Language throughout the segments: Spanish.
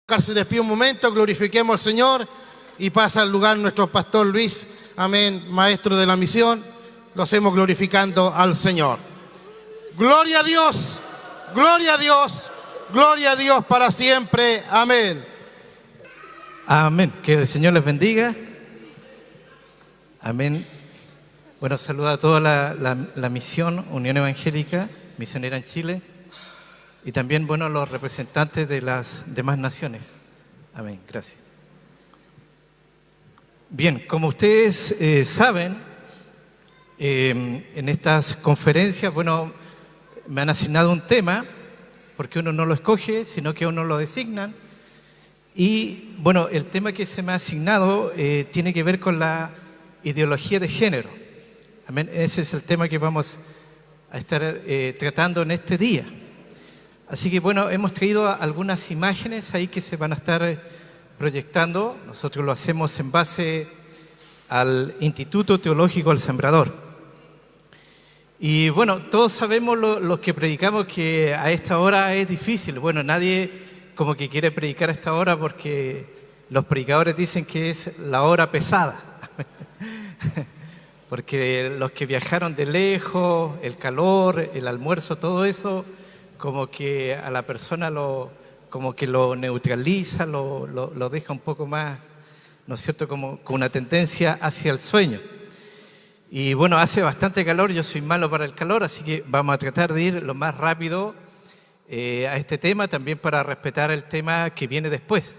Se despide un momento, glorifiquemos al Señor y pasa al lugar nuestro pastor Luis, amén, maestro de la misión. Lo hacemos glorificando al Señor. Gloria a Dios, gloria a Dios, gloria a Dios para siempre, amén. Amén, que el Señor les bendiga. Amén. Bueno, saluda a toda la misión Unión Evangélica, misionera en Chile. Y también, bueno, los representantes de las demás naciones. Amén, gracias. Bien, como ustedes saben, en estas conferencias, bueno, me han asignado un tema, porque uno no lo escoge, sino que uno lo designan. Y, bueno, el tema que se me ha asignado tiene que ver con la ideología de género. Amén, ese es el tema que vamos a estar tratando en este día. Así que bueno, hemos traído algunas imágenes ahí que se van a estar proyectando. Nosotros lo hacemos en base al Instituto Teológico El Sembrador. Y bueno, todos sabemos lo que predicamos, que a esta hora es difícil. Bueno, nadie como que quiere predicar a esta hora porque los predicadores dicen que es la hora pesada. Porque los que viajaron de lejos, el calor, el almuerzo, todo eso, como que a la persona como que lo neutraliza, lo deja un poco más, ¿no es cierto?, como con una tendencia hacia el sueño. Y bueno, hace bastante calor, yo soy malo para el calor, así que vamos a tratar de ir lo más rápido a este tema, también para respetar el tema que viene después.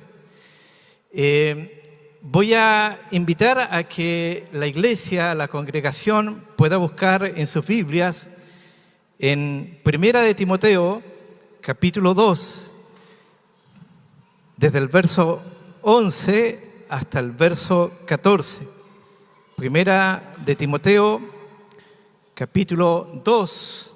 Voy a invitar a que la iglesia, la congregación, pueda buscar en sus Biblias en Primera de Timoteo, capítulo 2, desde el verso 11 hasta el verso 14. Primera de Timoteo, capítulo 2.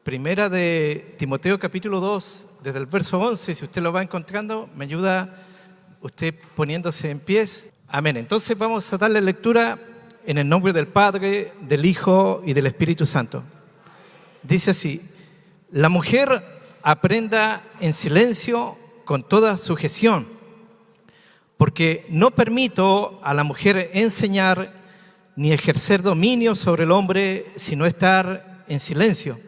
Primera de Timoteo, capítulo 2, desde el verso 11. Si usted lo va encontrando, me ayuda usted poniéndose en pies. Amén. Entonces vamos a darle lectura en el nombre del Padre, del Hijo y del Espíritu Santo. Dice así: la mujer aprenda en silencio con toda sujeción, porque no permito a la mujer enseñar ni ejercer dominio sobre el hombre, sino estar en silencio.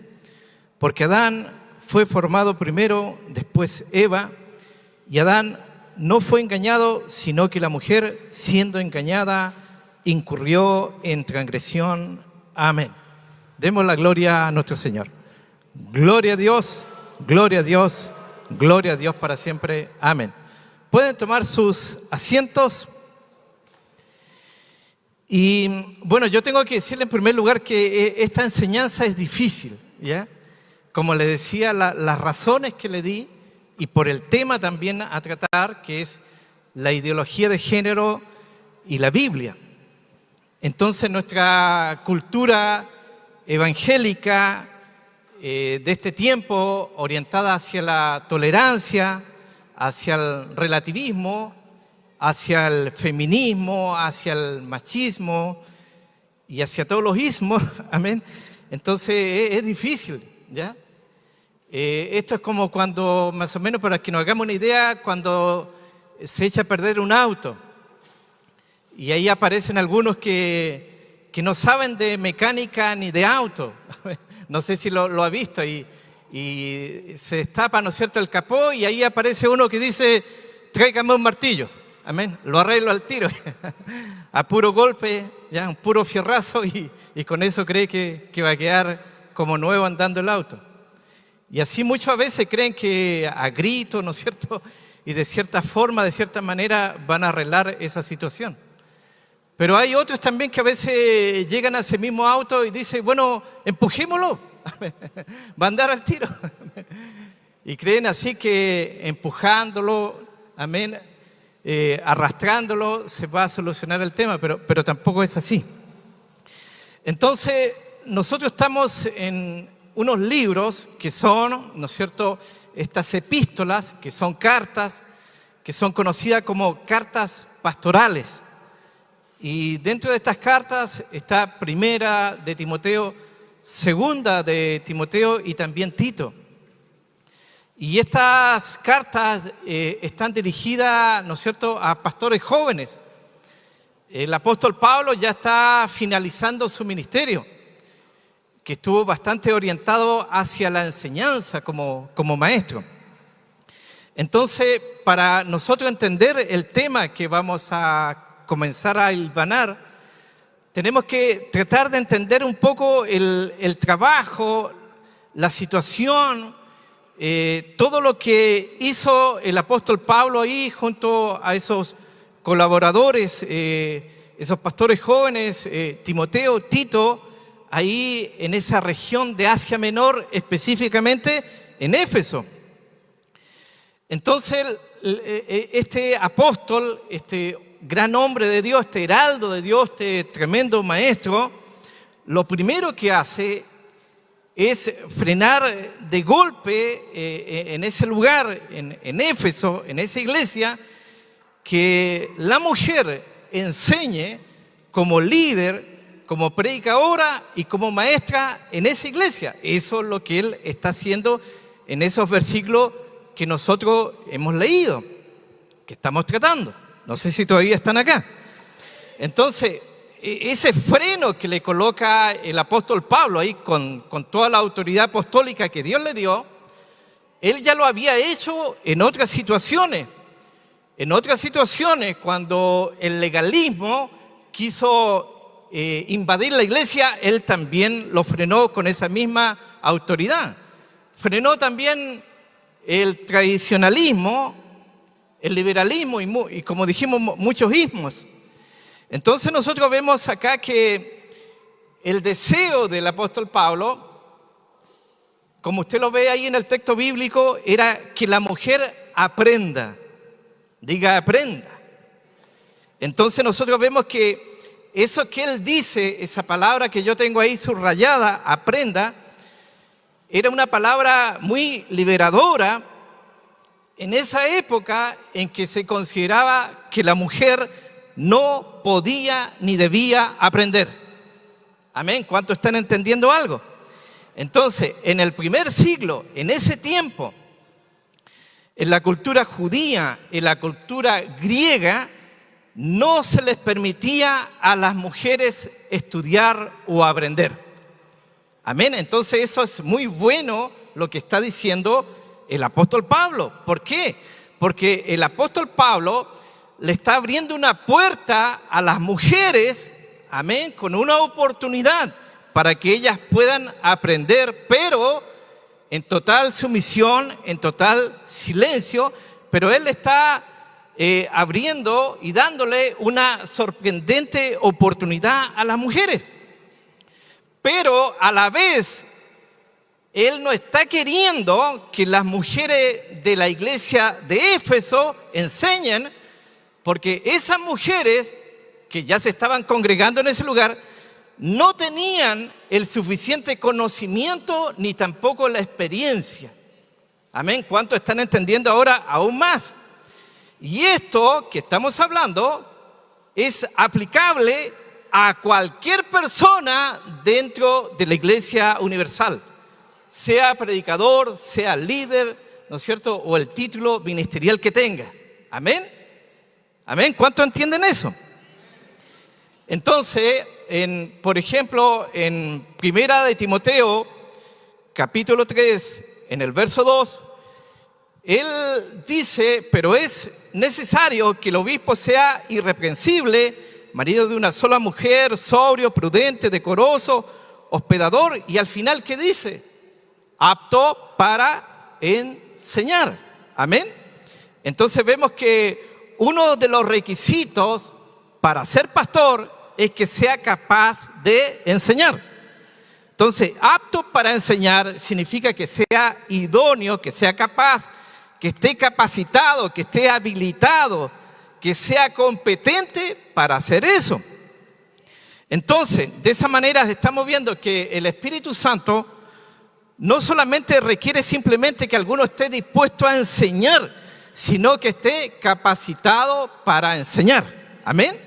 Porque Adán fue formado primero, después Eva, y Adán no fue engañado, sino que la mujer, siendo engañada, incurrió en transgresión. Amén. Demos la gloria a nuestro Señor. Gloria a Dios, gloria a Dios, gloria a Dios para siempre. Amén. Pueden tomar sus asientos. Y bueno, yo tengo que decirle en primer lugar que esta enseñanza es difícil, ¿ya? Como le decía, las razones que le di y por el tema también a tratar, que es la ideología de género y la Biblia. Entonces nuestra cultura evangélica de este tiempo, orientada hacia la tolerancia, hacia el relativismo, hacia el feminismo, hacia el machismo y hacia todos los ismos, amén. Entonces es difícil, ¿ya? Esto es como cuando, más o menos para que nos hagamos una idea, cuando se echa a perder un auto. Y ahí aparecen algunos que no saben de mecánica ni de auto. No sé si lo ha visto. Y se destapa, ¿no es cierto?, el capó, y ahí aparece uno que dice: tráigame un martillo. Amén. Lo arreglo al tiro. A puro golpe, ya, un puro fierrazo, y con eso cree que va a quedar como nuevo andando el auto. Y así muchas veces creen que a gritos, ¿no es cierto?, y de cierta forma, de cierta manera, van a arreglar esa situación. Pero hay otros también que a veces llegan a ese mismo auto y dicen: bueno, empujémoslo, va a andar al tiro. Y creen así que empujándolo, amén, arrastrándolo, se va a solucionar el tema, pero tampoco es así. Entonces, nosotros estamos en unos libros que son, ¿no es cierto?, estas epístolas, que son cartas, que son conocidas como cartas pastorales. Y dentro de estas cartas está Primera de Timoteo, Segunda de Timoteo y también Tito. Y estas cartas están dirigidas, ¿no es cierto?, a pastores jóvenes. El apóstol Pablo ya está finalizando su ministerio, que estuvo bastante orientado hacia la enseñanza como maestro. Entonces, para nosotros entender el tema que vamos a comenzar a hilvanar, tenemos que tratar de entender un poco el trabajo, la situación, todo lo que hizo el apóstol Pablo ahí junto a esos colaboradores, esos pastores jóvenes, Timoteo, Tito, ahí en esa región de Asia Menor, específicamente en Éfeso. Entonces, este apóstol, este gran hombre de Dios, este heraldo de Dios, este tremendo maestro, lo primero que hace es frenar de golpe en ese lugar, en Éfeso, en esa iglesia, que la mujer enseñe como líder, como predicadora y como maestra en esa iglesia. Eso es lo que él está haciendo en esos versículos que nosotros hemos leído, que estamos tratando. No sé si todavía están acá. Entonces, ese freno que le coloca el apóstol Pablo ahí con toda la autoridad apostólica que Dios le dio, él ya lo había hecho en otras situaciones. En otras situaciones, cuando el legalismo quiso invadir la iglesia, él también lo frenó con esa misma autoridad. Frenó también el tradicionalismo, el liberalismo y como dijimos, muchos ismos. Entonces nosotros vemos acá que el deseo del apóstol Pablo, como usted lo ve ahí en el texto bíblico, era que la mujer aprenda. Diga, aprenda. Entonces nosotros vemos que eso que él dice, esa palabra que yo tengo ahí subrayada, aprenda, era una palabra muy liberadora en esa época en que se consideraba que la mujer no podía ni debía aprender. Amén. ¿Cuántos están entendiendo algo? Entonces, en el primer siglo, en ese tiempo, en la cultura judía, en la cultura griega, no se les permitía a las mujeres estudiar o aprender. Amén. Entonces eso es muy bueno lo que está diciendo el apóstol Pablo. ¿Por qué? Porque el apóstol Pablo le está abriendo una puerta a las mujeres, amén, con una oportunidad para que ellas puedan aprender, pero en total sumisión, en total silencio, pero él está abriendo y dándole una sorprendente oportunidad a las mujeres. Pero a la vez, él no está queriendo que las mujeres de la iglesia de Éfeso enseñen, porque esas mujeres que ya se estaban congregando en ese lugar no tenían el suficiente conocimiento ni tampoco la experiencia. Amén. ¿Cuántos están entendiendo ahora aún más? Y esto que estamos hablando es aplicable a cualquier persona dentro de la iglesia universal, sea predicador, sea líder, ¿no es cierto? O el título ministerial que tenga. Amén. Amén. ¿Cuántos entienden eso? Entonces, por ejemplo, en Primera de Timoteo, capítulo 3, en el verso 2, él dice, pero es necesario que el obispo sea irreprensible, marido de una sola mujer, sobrio, prudente, decoroso, hospedador, y al final, ¿qué dice? Apto para enseñar. Amén. Entonces vemos que uno de los requisitos para ser pastor es que sea capaz de enseñar. Entonces, apto para enseñar significa que sea idóneo, que sea capaz, que esté capacitado, que esté habilitado, que sea competente para hacer eso. Entonces, de esa manera estamos viendo que el Espíritu Santo no solamente requiere simplemente que alguno esté dispuesto a enseñar, sino que esté capacitado para enseñar. Amén.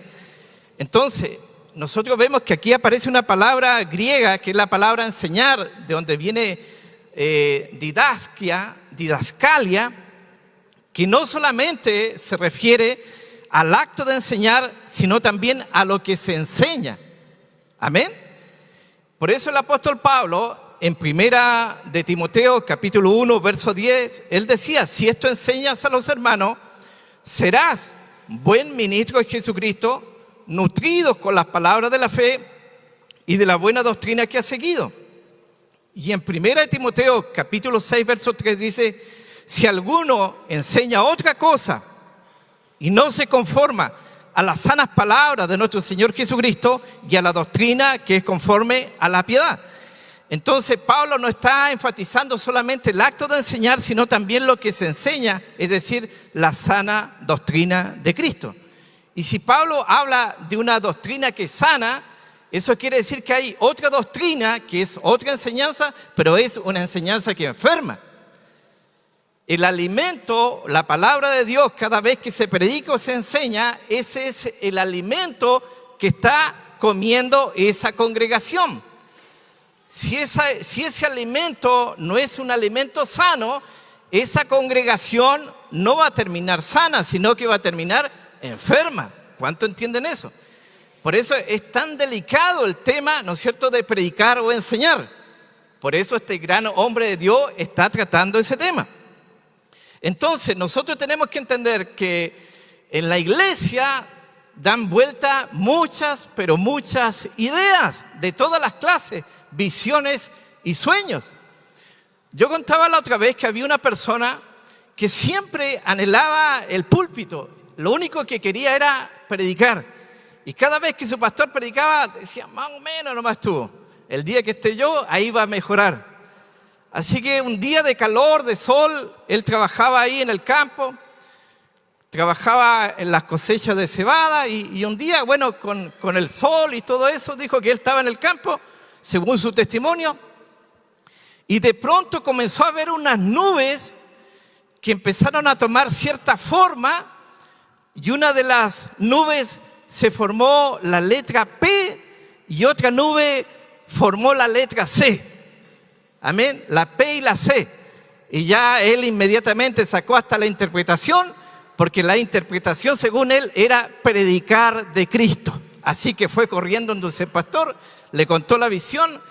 Entonces, nosotros vemos que aquí aparece una palabra griega, que es la palabra enseñar, de donde viene didascalia, que no solamente se refiere al acto de enseñar, sino también a lo que se enseña. Amén. Por eso el apóstol Pablo, en primera de Timoteo, capítulo 1, verso 10, él decía: si esto enseñas a los hermanos, serás buen ministro de Jesucristo, nutridos con las palabras de la fe y de la buena doctrina que has seguido. Y en primera de Timoteo, capítulo 6, verso 3 dice: si alguno enseña otra cosa y no se conforma a las sanas palabras de nuestro Señor Jesucristo y a la doctrina que es conforme a la piedad. Entonces Pablo no está enfatizando solamente el acto de enseñar, sino también lo que se enseña, es decir, la sana doctrina de Cristo. Y si Pablo habla de una doctrina que es sana, eso quiere decir que hay otra doctrina que es otra enseñanza, pero es una enseñanza que enferma. El alimento, la palabra de Dios, cada vez que se predica o se enseña, ese es el alimento que está comiendo esa congregación. Si ese alimento no es un alimento sano, esa congregación no va a terminar sana, sino que va a terminar enferma. ¿Cuánto entienden eso? Por eso es tan delicado el tema, ¿no es cierto?, de predicar o enseñar. Por eso este gran hombre de Dios está tratando ese tema. Entonces, nosotros tenemos que entender que en la iglesia dan vuelta muchas, pero muchas ideas de todas las clases, visiones y sueños. Yo contaba la otra vez que había una persona que siempre anhelaba el púlpito. Lo único que quería era predicar. Y cada vez que su pastor predicaba, decía: más o menos nomás estuvo. El día que esté yo, ahí va a mejorar. Así que un día de calor, de sol, él trabajaba ahí en el campo, trabajaba en las cosechas de cebada y un día, bueno, con el sol y todo eso, dijo que él estaba en el campo, según su testimonio, y de pronto comenzó a ver unas nubes que empezaron a tomar cierta forma, y una de las nubes se formó la letra P y otra nube formó la letra C. Amén, la P y la C. Y ya él inmediatamente sacó hasta la interpretación, porque la interpretación, según él, era predicar de Cristo. Así que fue corriendo donde ese pastor, le contó la visión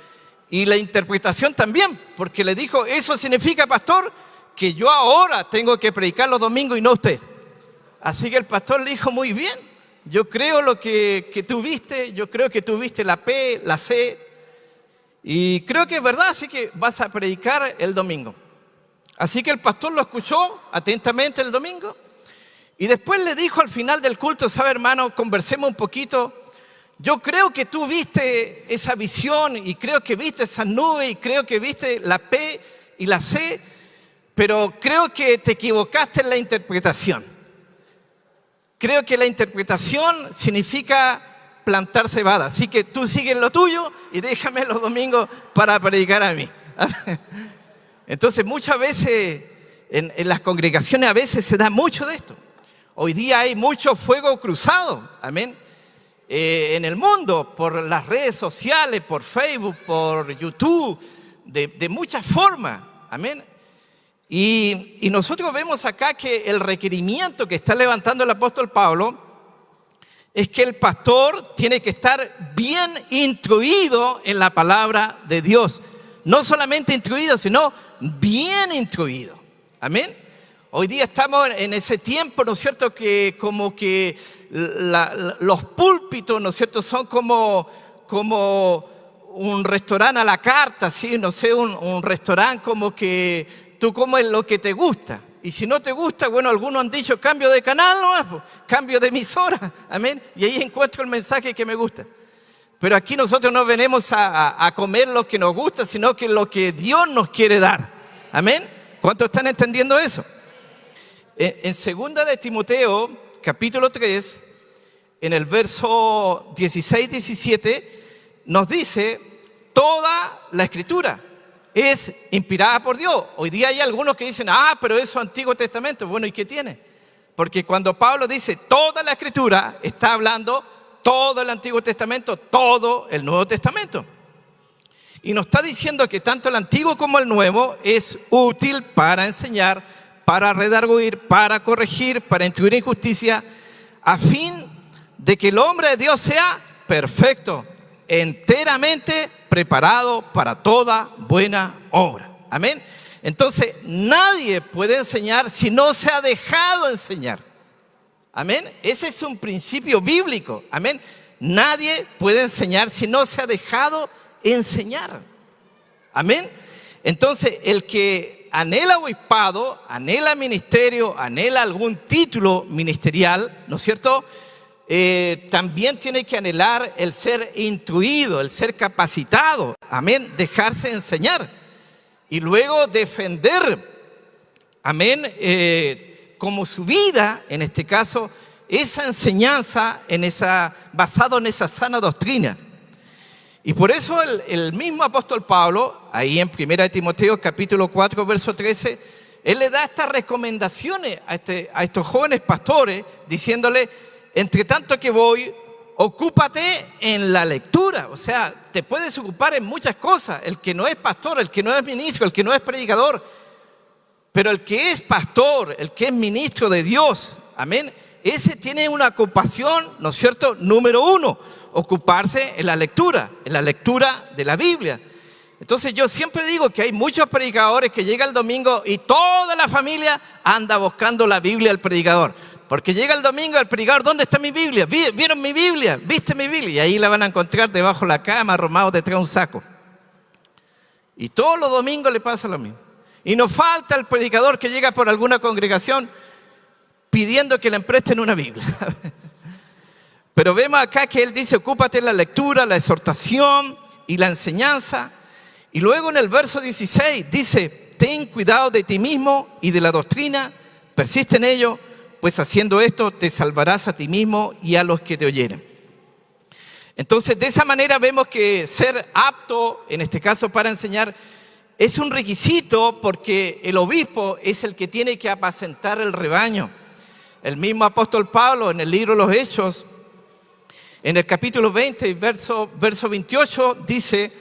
y la interpretación también, porque le dijo: eso significa, pastor, que yo ahora tengo que predicar los domingos y no usted. Así que el pastor le dijo: muy bien, yo creo lo que tú viste, yo creo que tú viste la P, la C, y creo que es verdad, así que vas a predicar el domingo. Así que el pastor lo escuchó atentamente el domingo y después le dijo al final del culto: sabe, hermano, conversemos un poquito. Yo creo que tú viste esa visión y creo que viste esa nube y creo que viste la P y la C, pero creo que te equivocaste en la interpretación. Creo que la interpretación significa plantar cebada. Así que tú sigues lo tuyo y déjame los domingos para predicar a mí. Entonces muchas veces en las congregaciones a veces se da mucho de esto. Hoy día hay mucho fuego cruzado, amén, en el mundo, por las redes sociales, por Facebook, por YouTube, de muchas formas, amén. Y nosotros vemos acá que el requerimiento que está levantando el apóstol Pablo es que el pastor tiene que estar bien instruido en la palabra de Dios. No solamente instruido, sino bien instruido. Amén. Hoy día estamos en ese tiempo, ¿no es cierto?, que como que los púlpitos, ¿no es cierto?, son como un restaurante a la carta, ¿sí? No sé, un restaurante como que tú comes lo que te gusta. Y si no te gusta, bueno, algunos han dicho cambio de canal, ¿no? Cambio de emisora, amén. Y ahí encuentro el mensaje que me gusta. Pero aquí nosotros no venimos a comer lo que nos gusta, sino que lo que Dios nos quiere dar, amén. ¿Cuántos están entendiendo eso? En segunda de Timoteo, capítulo 3, en el verso 16-17, nos dice: toda la escritura es inspirada por Dios. Hoy día hay algunos que dicen: pero eso es Antiguo Testamento. Bueno, ¿y qué tiene? Porque cuando Pablo dice toda la escritura, está hablando todo el Antiguo Testamento, todo el Nuevo Testamento. Y nos está diciendo que tanto el antiguo como el nuevo es útil para enseñar, para redarguir, para corregir, para instruir en justicia, a fin de que el hombre de Dios sea perfecto, enteramente preparado para toda buena obra. Amén. Entonces, nadie puede enseñar si no se ha dejado enseñar. Amén. Ese es un principio bíblico. Amén. Nadie puede enseñar si no se ha dejado enseñar. Amén. Entonces, el que anhela obispado, anhela ministerio, anhela algún título ministerial, ¿no es cierto?, también tiene que anhelar el ser instruido, el ser capacitado. Amén. Dejarse enseñar y luego defender, amén, como su vida, en este caso, esa enseñanza basado en esa sana doctrina. Y por eso el mismo apóstol Pablo, ahí en 1 Timoteo capítulo 4, verso 13, él le da estas recomendaciones a estos jóvenes pastores, diciéndole: entre tanto que voy, ocúpate en la lectura. O sea, te puedes ocupar en muchas cosas. El que no es pastor, el que no es ministro, el que no es predicador, pero el que es pastor, el que es ministro de Dios, amén, ese tiene una ocupación, ¿no es cierto?, número uno: ocuparse en la lectura de la Biblia. Entonces yo siempre digo que hay muchos predicadores que llega el domingo y toda la familia anda buscando la Biblia del predicador. Porque llega el domingo, el predicador: ¿dónde está mi Biblia? ¿Vieron mi Biblia? ¿Viste mi Biblia? Y ahí la van a encontrar debajo de la cama, arrumado detrás de un saco. Y todos los domingos le pasa lo mismo. Y nos falta el predicador que llega por alguna congregación pidiendo que le presten una Biblia. Pero vemos acá que él dice: ocúpate en la lectura, la exhortación y la enseñanza. Y luego en el verso 16 dice: ten cuidado de ti mismo y de la doctrina, persiste en ello, pues haciendo esto te salvarás a ti mismo y a los que te oyeren. Entonces, de esa manera vemos que ser apto, en este caso para enseñar, es un requisito, porque el obispo es el que tiene que apacentar el rebaño. El mismo apóstol Pablo, en el libro de los Hechos, en el capítulo 20, verso 28, dice: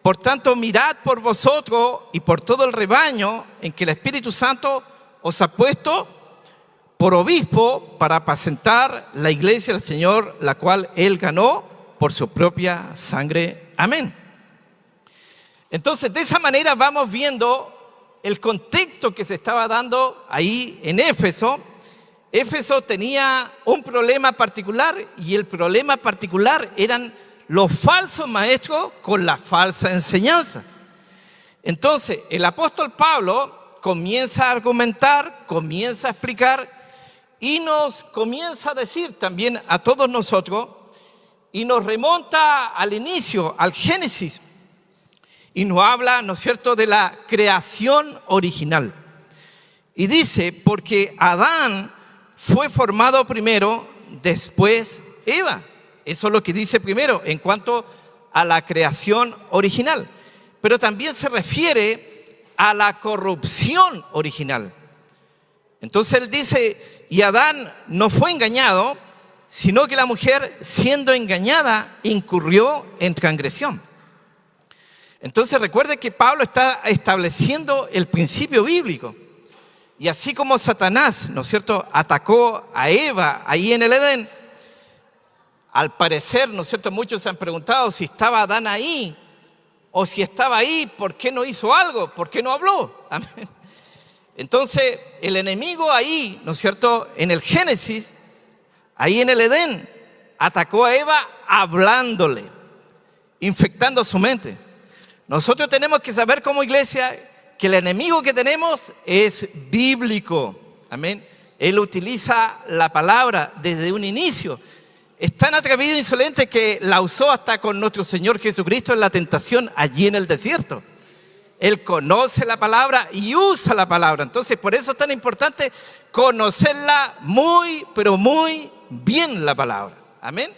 por tanto, mirad por vosotros y por todo el rebaño en que el Espíritu Santo os ha puesto por obispo para apacentar la iglesia del Señor, la cual Él ganó por su propia sangre. Amén. Entonces, de esa manera vamos viendo el contexto que se estaba dando ahí en Éfeso. Éfeso tenía un problema particular, y el problema particular eran los falsos maestros con la falsa enseñanza. Entonces, el apóstol Pablo comienza a argumentar, comienza a explicar, y nos comienza a decir también a todos nosotros, y nos remonta al inicio, al Génesis, y nos habla, ¿no es cierto?, de la creación original. Y dice: porque Adán fue formado primero, después Eva. Eso es lo que dice primero en cuanto a la creación original. Pero también se refiere a la corrupción original. Entonces él dice: y Adán no fue engañado, sino que la mujer, siendo engañada, incurrió en transgresión. Entonces recuerde que Pablo está estableciendo el principio bíblico. Y así como Satanás, ¿no es cierto?, atacó a Eva ahí en el Edén, al parecer, ¿no es cierto?, muchos se han preguntado si estaba Adán ahí, o si estaba ahí, ¿por qué no hizo algo? ¿Por qué no habló? Amén. Entonces, el enemigo ahí, ¿no es cierto?, en el Génesis, ahí en el Edén, atacó a Eva hablándole, infectando su mente. Nosotros tenemos que saber como iglesia que el enemigo que tenemos es bíblico. Amén. Él utiliza la palabra desde un inicio. Es tan atrevido e insolente que la usó hasta con nuestro Señor Jesucristo en la tentación allí en el desierto. Él conoce la palabra y usa la palabra. Entonces, por eso es tan importante conocerla muy, pero muy bien la palabra. Amén.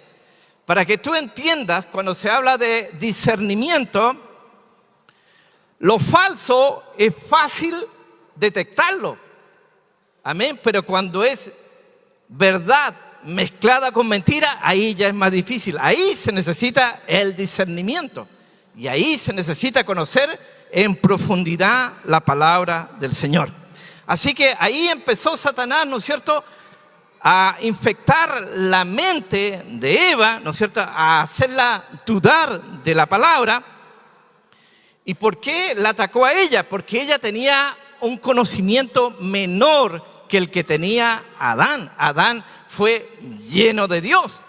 Para que tú entiendas, cuando se habla de discernimiento, lo falso es fácil detectarlo. Amén. Pero cuando es verdad mezclada con mentira, ahí ya es más difícil. Ahí se necesita el discernimiento. Y ahí se necesita conocer en profundidad la palabra del Señor. Así que ahí empezó Satanás, ¿no es cierto?, a infectar la mente de Eva, ¿no es cierto?, a hacerla dudar de la palabra. ¿Y por qué la atacó a ella? Porque ella tenía un conocimiento menor que el que tenía Adán. Adán fue lleno de Dios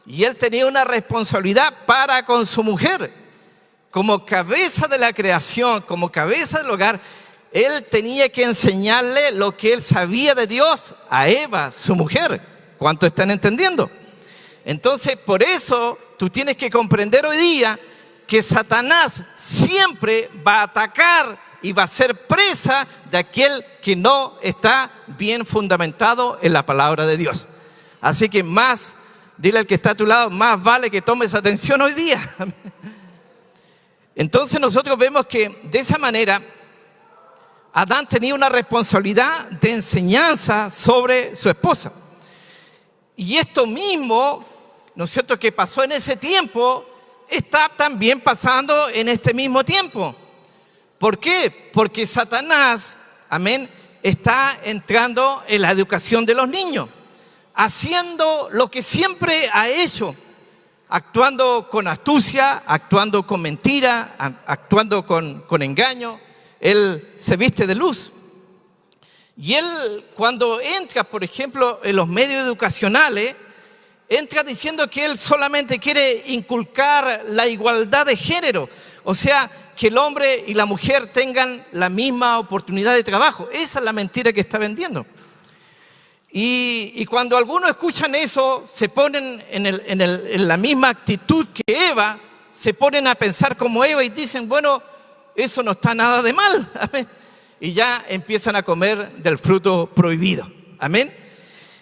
y él tenía una responsabilidad para con su mujer. Como cabeza de la creación, como cabeza del hogar, él tenía que enseñarle lo que él sabía de Dios a Eva, su mujer. ¿Cuánto están entendiendo? Entonces, por eso tú tienes que comprender hoy día que Satanás siempre va a atacar y va a ser presa de aquel que no está bien fundamentado en la palabra de Dios. Así que dile al que está a tu lado, más vale que tomes atención hoy día. Entonces nosotros vemos que de esa manera Adán tenía una responsabilidad de enseñanza sobre su esposa. Y esto mismo, ¿no es cierto?, que pasó en ese tiempo, está también pasando en este mismo tiempo. ¿Por qué? Porque Satanás, amén, está entrando en la educación de los niños, haciendo lo que siempre ha hecho, actuando con astucia, actuando con mentira, actuando con engaño. Él se viste de luz. Y él, cuando entra, por ejemplo, en los medios educacionales, entra diciendo que él solamente quiere inculcar la igualdad de género. O sea, que el hombre y la mujer tengan la misma oportunidad de trabajo. Esa es la mentira que está vendiendo. Y cuando algunos escuchan eso, se ponen en la misma actitud que Eva, se ponen a pensar como Eva y dicen, bueno, eso no está nada de mal. Amén. Y ya empiezan a comer del fruto prohibido. Amén.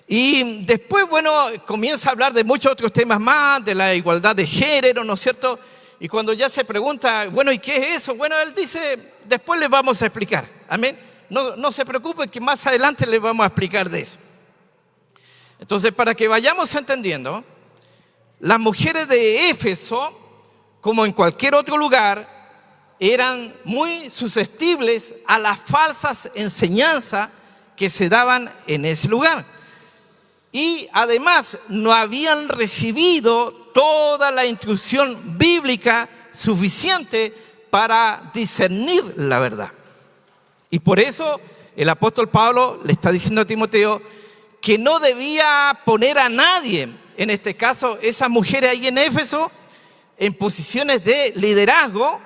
Y después, bueno, comienza a hablar de muchos otros temas más, de la igualdad de género, ¿no es cierto? Y cuando ya se pregunta, bueno, ¿y qué es eso? Bueno, él dice, después les vamos a explicar. Amén. No se preocupen que más adelante les vamos a explicar de eso. Entonces, para que vayamos entendiendo, las mujeres de Éfeso, como en cualquier otro lugar, eran muy susceptibles a las falsas enseñanzas que se daban en ese lugar. Y además no habían recibido toda la instrucción bíblica suficiente para discernir la verdad. Y por eso el apóstol Pablo le está diciendo a Timoteo que no debía poner a nadie, en este caso esas mujeres ahí en Éfeso, en posiciones de liderazgo,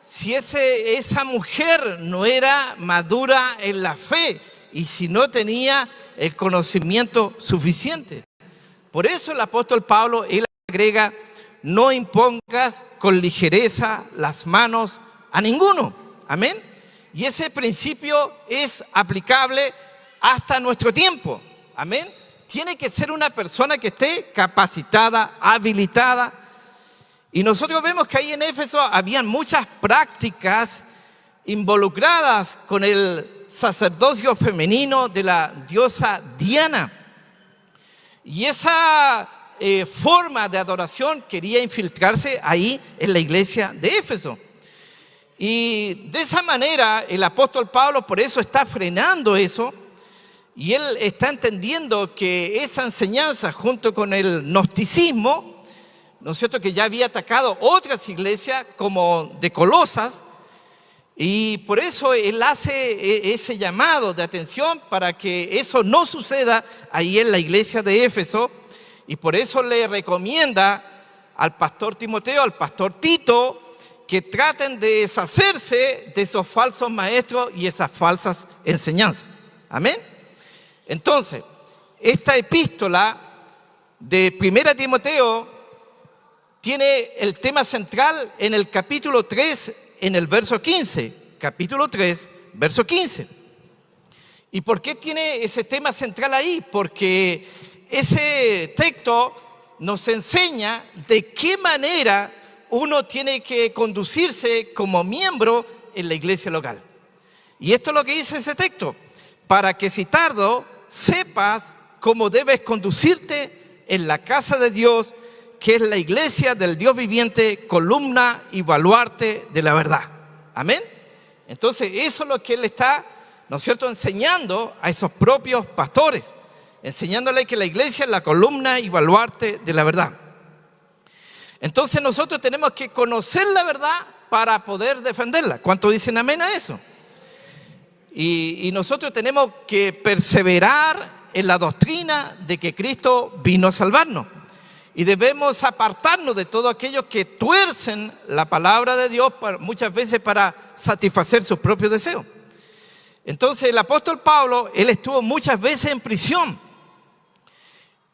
si esa mujer no era madura en la fe y si no tenía el conocimiento suficiente. Por eso el apóstol Pablo, él agrega, no impongas con ligereza las manos a ninguno. Amén. Y ese principio es aplicable hasta nuestro tiempo. Amén. Tiene que ser una persona que esté capacitada, habilitada. Y nosotros vemos que ahí en Éfeso habían muchas prácticas involucradas con el sacerdocio femenino de la diosa Diana. Y esa forma de adoración quería infiltrarse ahí en la iglesia de Éfeso. Y de esa manera el apóstol Pablo por eso está frenando eso. Y él está entendiendo que esa enseñanza junto con el gnosticismo, ¿no es cierto?, que ya había atacado otras iglesias como de Colosas, y por eso él hace ese llamado de atención para que eso no suceda ahí en la iglesia de Éfeso, y por eso le recomienda al pastor Timoteo, al pastor Tito, que traten de deshacerse de esos falsos maestros y esas falsas enseñanzas. Amén. Entonces, esta epístola de 1 Timoteo tiene el tema central en el capítulo 3, en el verso 15. Capítulo 3, verso 15. ¿Y por qué tiene ese tema central ahí? Porque ese texto nos enseña de qué manera uno tiene que conducirse como miembro en la iglesia local. Y esto es lo que dice ese texto. Para que si tardo, sepas cómo debes conducirte en la casa de Dios, que es la iglesia del Dios viviente, columna y baluarte de la verdad. Amén. Entonces eso es lo que él está, ¿no es cierto?, enseñando a esos propios pastores, enseñándole que la iglesia es la columna y baluarte de la verdad. Entonces nosotros tenemos que conocer la verdad para poder defenderla. ¿Cuántos dicen amén a eso? Y nosotros tenemos que perseverar en la doctrina de que Cristo vino a salvarnos. Y debemos apartarnos de todos aquellos que tuercen la palabra de Dios muchas veces para satisfacer sus propios deseos. Entonces el apóstol Pablo, él estuvo muchas veces en prisión.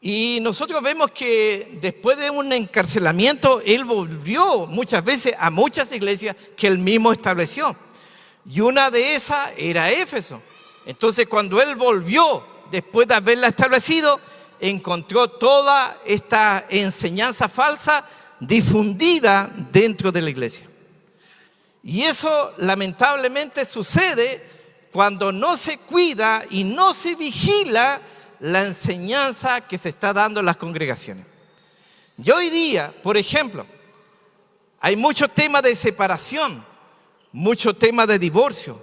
Y nosotros vemos que después de un encarcelamiento, él volvió muchas veces a muchas iglesias que él mismo estableció. Y una de esas era Éfeso. Entonces cuando él volvió, después de haberla establecido, encontró toda esta enseñanza falsa difundida dentro de la iglesia. Y eso lamentablemente sucede cuando no se cuida y no se vigila la enseñanza que se está dando en las congregaciones. Y hoy día, por ejemplo, hay muchos temas de separación, muchos temas de divorcio,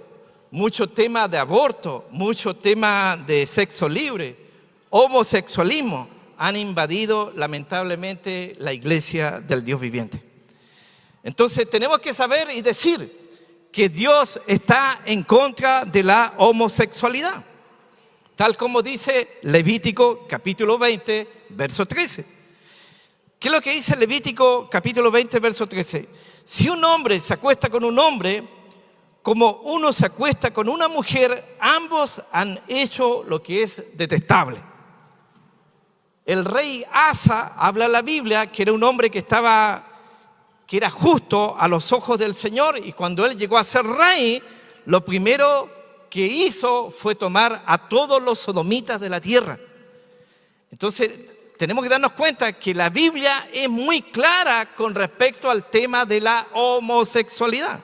muchos temas de aborto, muchos temas de sexo libre, homosexualismo, han invadido lamentablemente la iglesia del Dios viviente. Entonces tenemos que saber y decir que Dios está en contra de la homosexualidad, tal como dice Levítico capítulo 20, verso 13. ¿Qué es lo que dice Levítico capítulo 20, verso 13? Si un hombre se acuesta con un hombre, como uno se acuesta con una mujer, ambos han hecho lo que es detestable. El rey Asa, habla la Biblia, que era un hombre que era justo a los ojos del Señor, y cuando él llegó a ser rey, lo primero que hizo fue tomar a todos los sodomitas de la tierra. Entonces tenemos que darnos cuenta que la Biblia es muy clara con respecto al tema de la homosexualidad.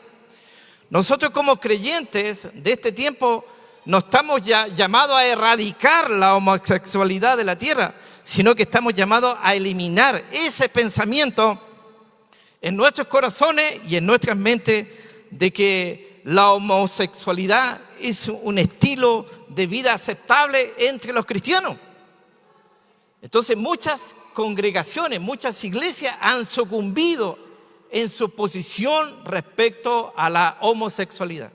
Nosotros como creyentes de este tiempo no estamos ya llamados a erradicar la homosexualidad de la tierra, sino que estamos llamados a eliminar ese pensamiento en nuestros corazones y en nuestras mentes de que la homosexualidad es un estilo de vida aceptable entre los cristianos. Entonces muchas congregaciones, muchas iglesias han sucumbido en su posición respecto a la homosexualidad.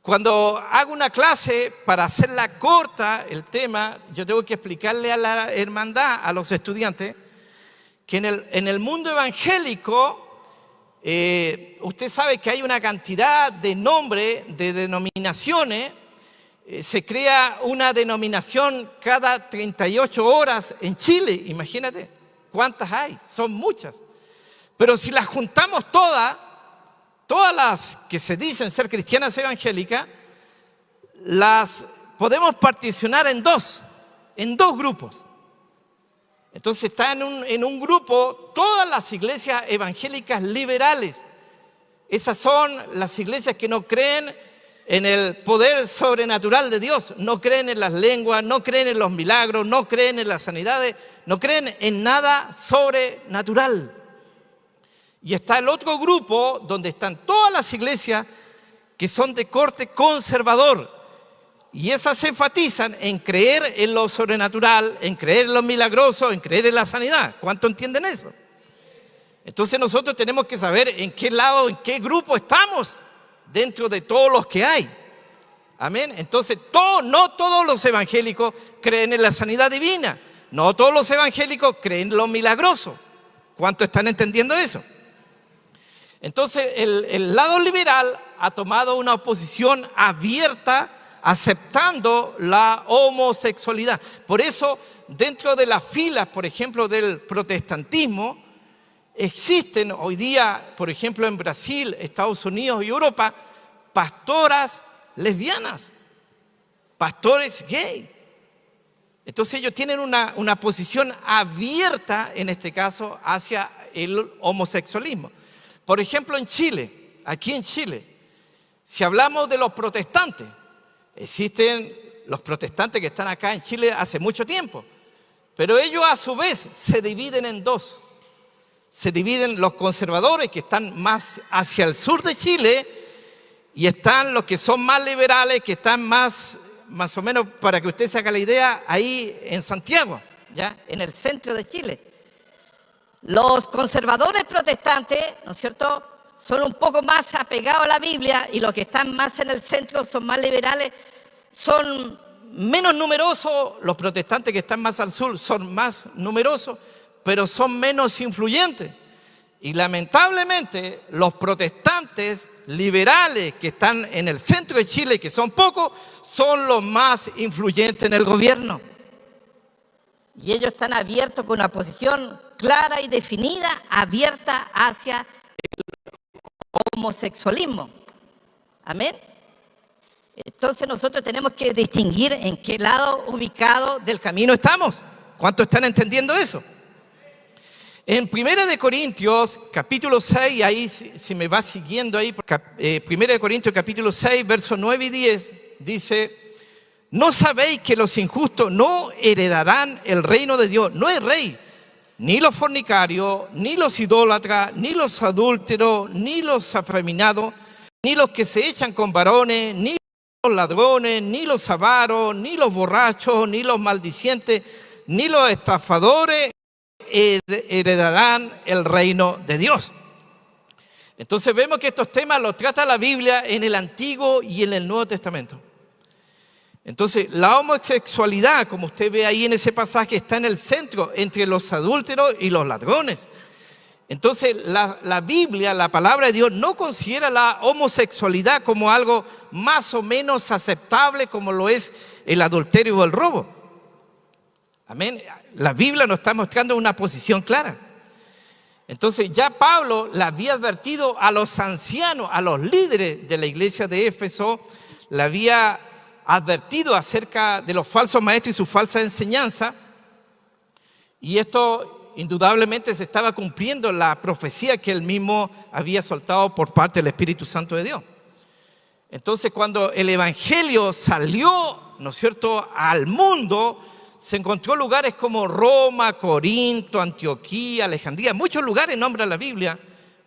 Cuando hago una clase, para hacerla corta el tema, yo tengo que explicarle a la hermandad, a los estudiantes, que en el mundo evangélico, usted sabe que hay una cantidad de nombres, de denominaciones. Se crea una denominación cada 38 horas en Chile, imagínate cuántas hay, son muchas. Pero si las juntamos todas las que se dicen ser cristianas evangélicas, las podemos particionar en dos grupos. Entonces está en un grupo todas las iglesias evangélicas liberales. Esas son las iglesias que no creen en el poder sobrenatural de Dios, no creen en las lenguas, no creen en los milagros, no creen en las sanidades, no creen en nada sobrenatural. Y está el otro grupo donde están todas las iglesias que son de corte conservador. Y esas se enfatizan en creer en lo sobrenatural, en creer en lo milagroso, en creer en la sanidad. ¿Cuánto entienden eso? Entonces nosotros tenemos que saber en qué lado, en qué grupo estamos dentro de todos los que hay. Amén. Entonces no todos los evangélicos creen en la sanidad divina. No todos los evangélicos creen en lo milagroso. ¿Cuánto están entendiendo eso? Entonces el lado liberal ha tomado una posición abierta aceptando la homosexualidad. Por eso dentro de las filas, por ejemplo, del protestantismo, existen hoy día, por ejemplo, en Brasil, Estados Unidos y Europa, pastoras lesbianas, pastores gay. Entonces ellos tienen una posición abierta, en este caso, hacia el homosexualismo. Por ejemplo, en Chile, aquí en Chile, si hablamos de los protestantes, existen los protestantes que están acá en Chile hace mucho tiempo, Pero ellos a su vez se dividen en dos. Se dividen los conservadores, que están más hacia el sur de Chile, y están los que son más liberales, que están más o menos, para que usted se haga la idea, ahí en Santiago, ¿ya? En el centro de Chile. Los conservadores protestantes, ¿no es cierto?, son un poco más apegados a la Biblia, y los que están más en el centro son más liberales, son menos numerosos. Los protestantes que están más al sur son más numerosos, pero son menos influyentes. Y lamentablemente los protestantes liberales que están en el centro de Chile, que son pocos, son los más influyentes en el gobierno. Y ellos están abiertos con una posición clara y definida, abierta hacia el homosexualismo. Amén. Entonces nosotros tenemos que distinguir en qué lado ubicado del camino estamos. ¿Cuántos están entendiendo eso? En 1 de Corintios, capítulo 6, ahí si me va siguiendo ahí, 1 de Corintios, capítulo 6, versos 9 y 10, dice: ¿no sabéis que los injustos no heredarán el reino de Dios? No hay rey, ni los fornicarios, ni los idólatras, ni los adúlteros, ni los afeminados, ni los que se echan con varones, ni los ladrones, ni los avaros, ni los borrachos, ni los maldicientes, ni los estafadores heredarán el reino de Dios. Entonces vemos que estos temas los trata la Biblia en el Antiguo y en el Nuevo Testamento. Entonces la homosexualidad, como usted ve ahí en ese pasaje, está en el centro entre los adúlteros y los ladrones. Entonces la Biblia, la palabra de Dios, no considera la homosexualidad como algo más o menos aceptable como lo es el adulterio o el robo. Amén. La Biblia nos está mostrando una posición clara. Entonces ya Pablo le había advertido a los ancianos, a los líderes de la iglesia de Éfeso, le había advertido acerca de los falsos maestros y su falsa enseñanza. Y esto indudablemente se estaba cumpliendo la profecía que él mismo había soltado por parte del Espíritu Santo de Dios. Entonces cuando el evangelio salió, ¿no es cierto?, al mundo, se encontró lugares como Roma, Corinto, Antioquía, Alejandría, muchos lugares nombra la Biblia,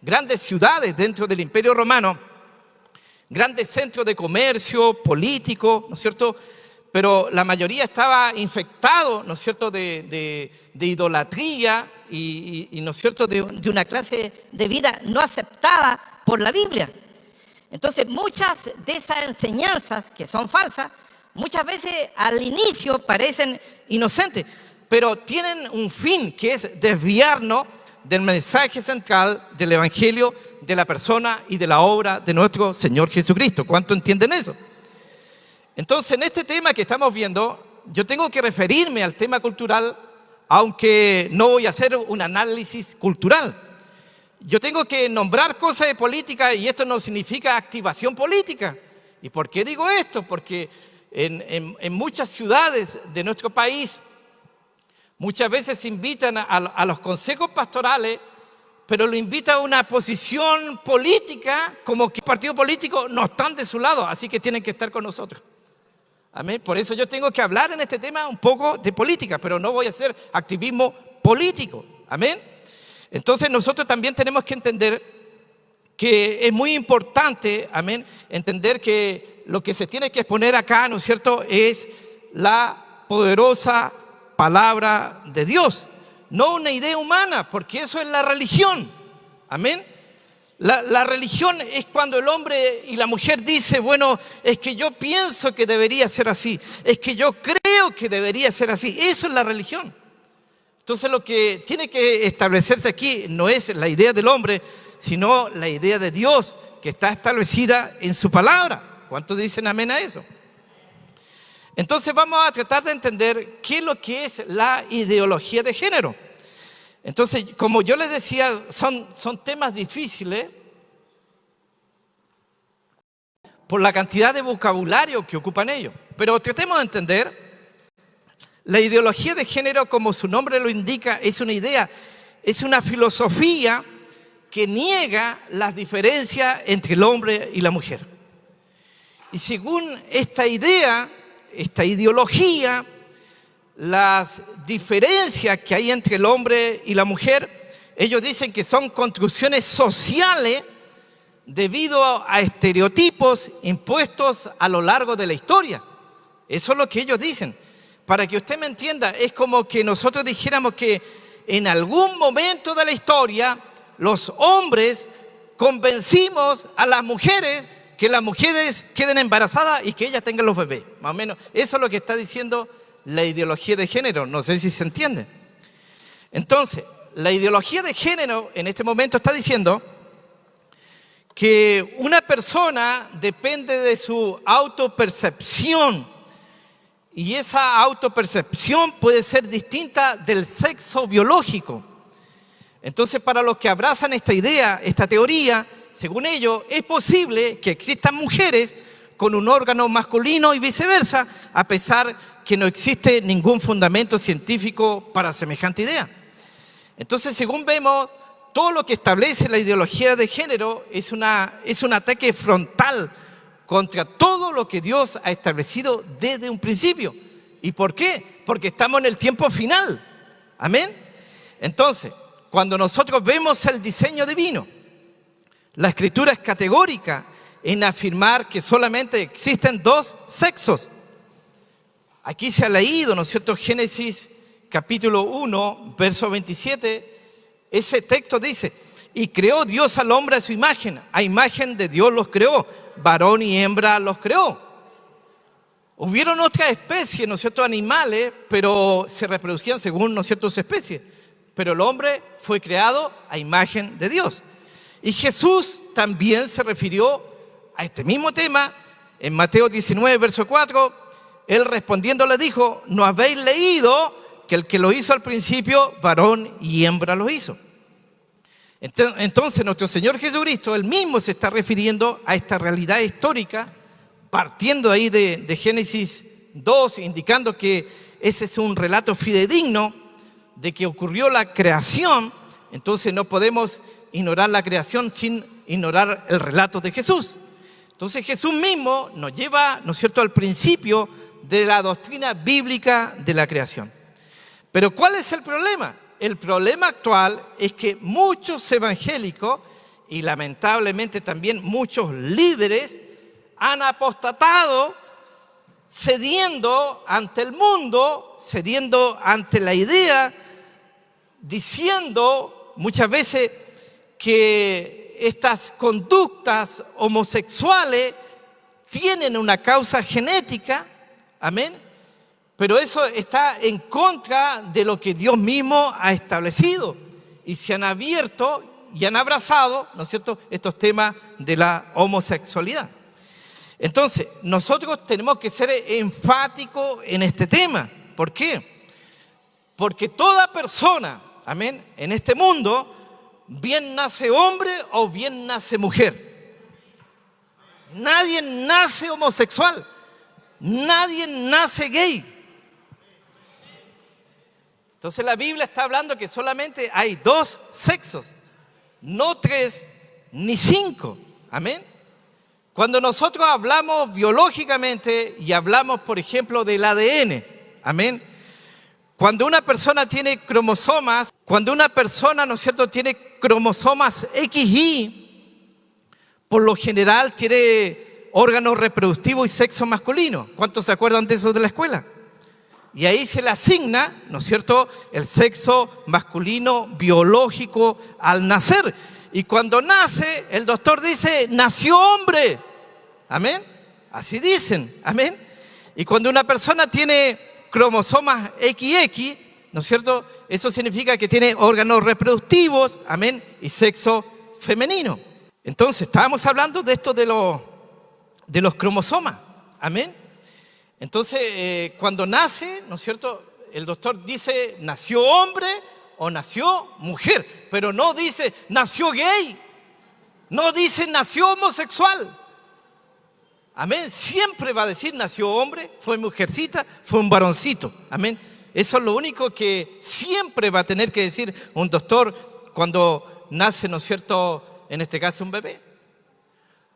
grandes ciudades dentro del Imperio Romano, grandes centros de comercio, político, ¿no es cierto? Pero la mayoría estaba infectado, ¿no es cierto?, de idolatría y ¿no es cierto?, de una clase de vida no aceptada por la Biblia. Entonces muchas de esas enseñanzas que son falsas, muchas veces al inicio parecen inocentes, pero tienen un fin, que es desviarnos del mensaje central del evangelio, de la persona y de la obra de nuestro Señor Jesucristo. ¿Cuánto entienden eso? Entonces, en este tema que estamos viendo, yo tengo que referirme al tema cultural, aunque no voy a hacer un análisis cultural. Yo tengo que nombrar cosas de política, y esto no significa activación política. ¿Y por qué digo esto? Porque en muchas ciudades de nuestro país, muchas veces se invitan a los consejos pastorales, pero lo invitan a una posición política, como que el partido político no están de su lado, así que tienen que estar con nosotros. Amén. Por eso yo tengo que hablar en este tema un poco de política, pero no voy a hacer activismo político. Amén. Entonces nosotros también tenemos que entender que es muy importante, amén, entender que lo que se tiene que exponer acá, ¿no es cierto?, es la poderosa palabra de Dios, no una idea humana, porque eso es la religión. Amén. La religión es cuando el hombre y la mujer dice, bueno, es que yo pienso que debería ser así, es que yo creo que debería ser así. Eso es la religión. Entonces lo que tiene que establecerse aquí no es la idea del hombre, sino la idea de Dios, que está establecida en su palabra. ¿Cuántos dicen amén a eso? Entonces vamos a tratar de entender qué es lo que es la ideología de género. Entonces, como yo les decía, son temas difíciles por la cantidad de vocabulario que ocupan ellos. Pero tratemos de entender, la ideología de género, como su nombre lo indica, es una idea, es una filosofía que niega las diferencias entre el hombre y la mujer. Y según esta idea, esta ideología, las diferencias que hay entre el hombre y la mujer, ellos dicen que son construcciones sociales debido a estereotipos impuestos a lo largo de la historia. Eso es lo que ellos dicen. Para que usted me entienda, es como que nosotros dijéramos que en algún momento de la historia los hombres convencimos a las mujeres que las mujeres queden embarazadas y que ellas tengan los bebés. Más o menos, eso es lo que está diciendo la ideología de género. No sé si se entiende. Entonces, la ideología de género en este momento está diciendo que una persona depende de su autopercepción y esa autopercepción puede ser distinta del sexo biológico. Entonces, para los que abrazan esta idea, esta teoría, según ellos, es posible que existan mujeres con un órgano masculino y viceversa, a pesar que no existe ningún fundamento científico para semejante idea. Entonces, según vemos, todo lo que establece la ideología de género es un ataque frontal contra todo lo que Dios ha establecido desde un principio. ¿Y por qué? Porque estamos en el tiempo final. Amén. Entonces, cuando nosotros vemos el diseño divino, la Escritura es categórica en afirmar que solamente existen dos sexos. Aquí se ha leído, ¿no es cierto?, Génesis capítulo 1, verso 27, ese texto dice: y creó Dios al hombre a su imagen de Dios los creó, varón y hembra los creó. Hubieron otras especies, ¿no es cierto?, animales, pero se reproducían según, ¿no es cierto?, sus especies. Pero el hombre fue creado a imagen de Dios. Y Jesús también se refirió a este mismo tema en Mateo 19, verso 4. Él respondiendo le dijo: ¿no habéis leído que el que lo hizo al principio, varón y hembra lo hizo? Entonces nuestro Señor Jesucristo, Él mismo se está refiriendo a esta realidad histórica, partiendo ahí de Génesis 2, indicando que ese es un relato fidedigno de que ocurrió la creación. Entonces no podemos ignorar la creación sin ignorar el relato de Jesús. Entonces Jesús mismo nos lleva, ¿no es cierto?, al principio de la doctrina bíblica de la creación. Pero ¿cuál es el problema? El problema actual es que muchos evangélicos y lamentablemente también muchos líderes han apostatado, cediendo ante el mundo, cediendo ante la idea, diciendo muchas veces que estas conductas homosexuales tienen una causa genética, amén, pero eso está en contra de lo que Dios mismo ha establecido, y se han abierto y han abrazado, ¿no es cierto?, estos temas de la homosexualidad. Entonces, nosotros tenemos que ser enfáticos en este tema. ¿Por qué? Porque toda persona, amén, en este mundo, bien nace hombre o bien nace mujer. Nadie nace homosexual, nadie nace gay. Entonces la Biblia está hablando que solamente hay dos sexos, no tres ni cinco. Amén. Cuando nosotros hablamos biológicamente y hablamos, por ejemplo, del ADN, amén. Cuando una persona tiene cromosomas, cuando una persona, ¿no es cierto?, tiene cromosomas XY, por lo general tiene órganos reproductivos y sexo masculino. ¿Cuántos se acuerdan de eso de la escuela? Y ahí se le asigna, ¿no es cierto?, el sexo masculino biológico al nacer. Y cuando nace, el doctor dice: nació hombre. Amén. Así dicen. Amén. Y cuando una persona tiene cromosomas XX, ¿no es cierto?, eso significa que tiene órganos reproductivos, amén, y sexo femenino. Entonces, estábamos hablando de esto de los cromosomas. Amén. Entonces, cuando nace, ¿no es cierto?, el doctor dice: nació hombre o nació mujer, pero no dice nació gay, no dice nació homosexual. Amén. Siempre va a decir nació hombre, fue mujercita, fue un varoncito. Amén. Eso es lo único que siempre va a tener que decir un doctor cuando nace, ¿no es cierto?, en este caso un bebé.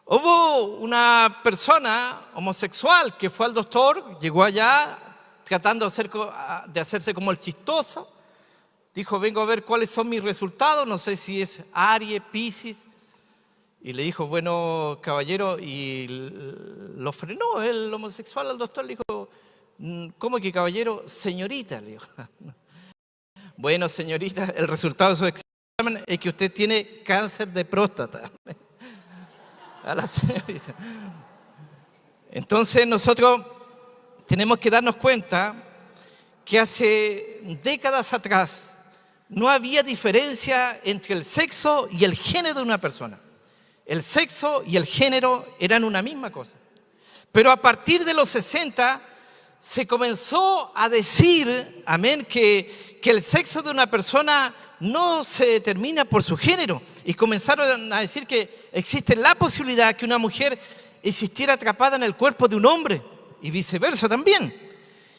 Hubo una persona homosexual que fue al doctor, llegó allá, tratando de hacerse como el chistoso. Dijo, vengo a ver cuáles son mis resultados, no sé si es Aries, Piscis. Y le dijo, bueno, caballero, y lo frenó el homosexual al doctor, le dijo, ¿cómo que caballero? Señorita, le dijo. Bueno, señorita, el resultado de su examen es que usted tiene cáncer de próstata. A la señorita. Entonces nosotros tenemos que darnos cuenta que hace décadas atrás no había diferencia entre el sexo y el género de una persona. El sexo y el género eran una misma cosa. Pero a partir de los 60 se comenzó a decir, amén, que el sexo de una persona no se determina por su género. Y comenzaron a decir que existe la posibilidad que una mujer existiera atrapada en el cuerpo de un hombre y viceversa también.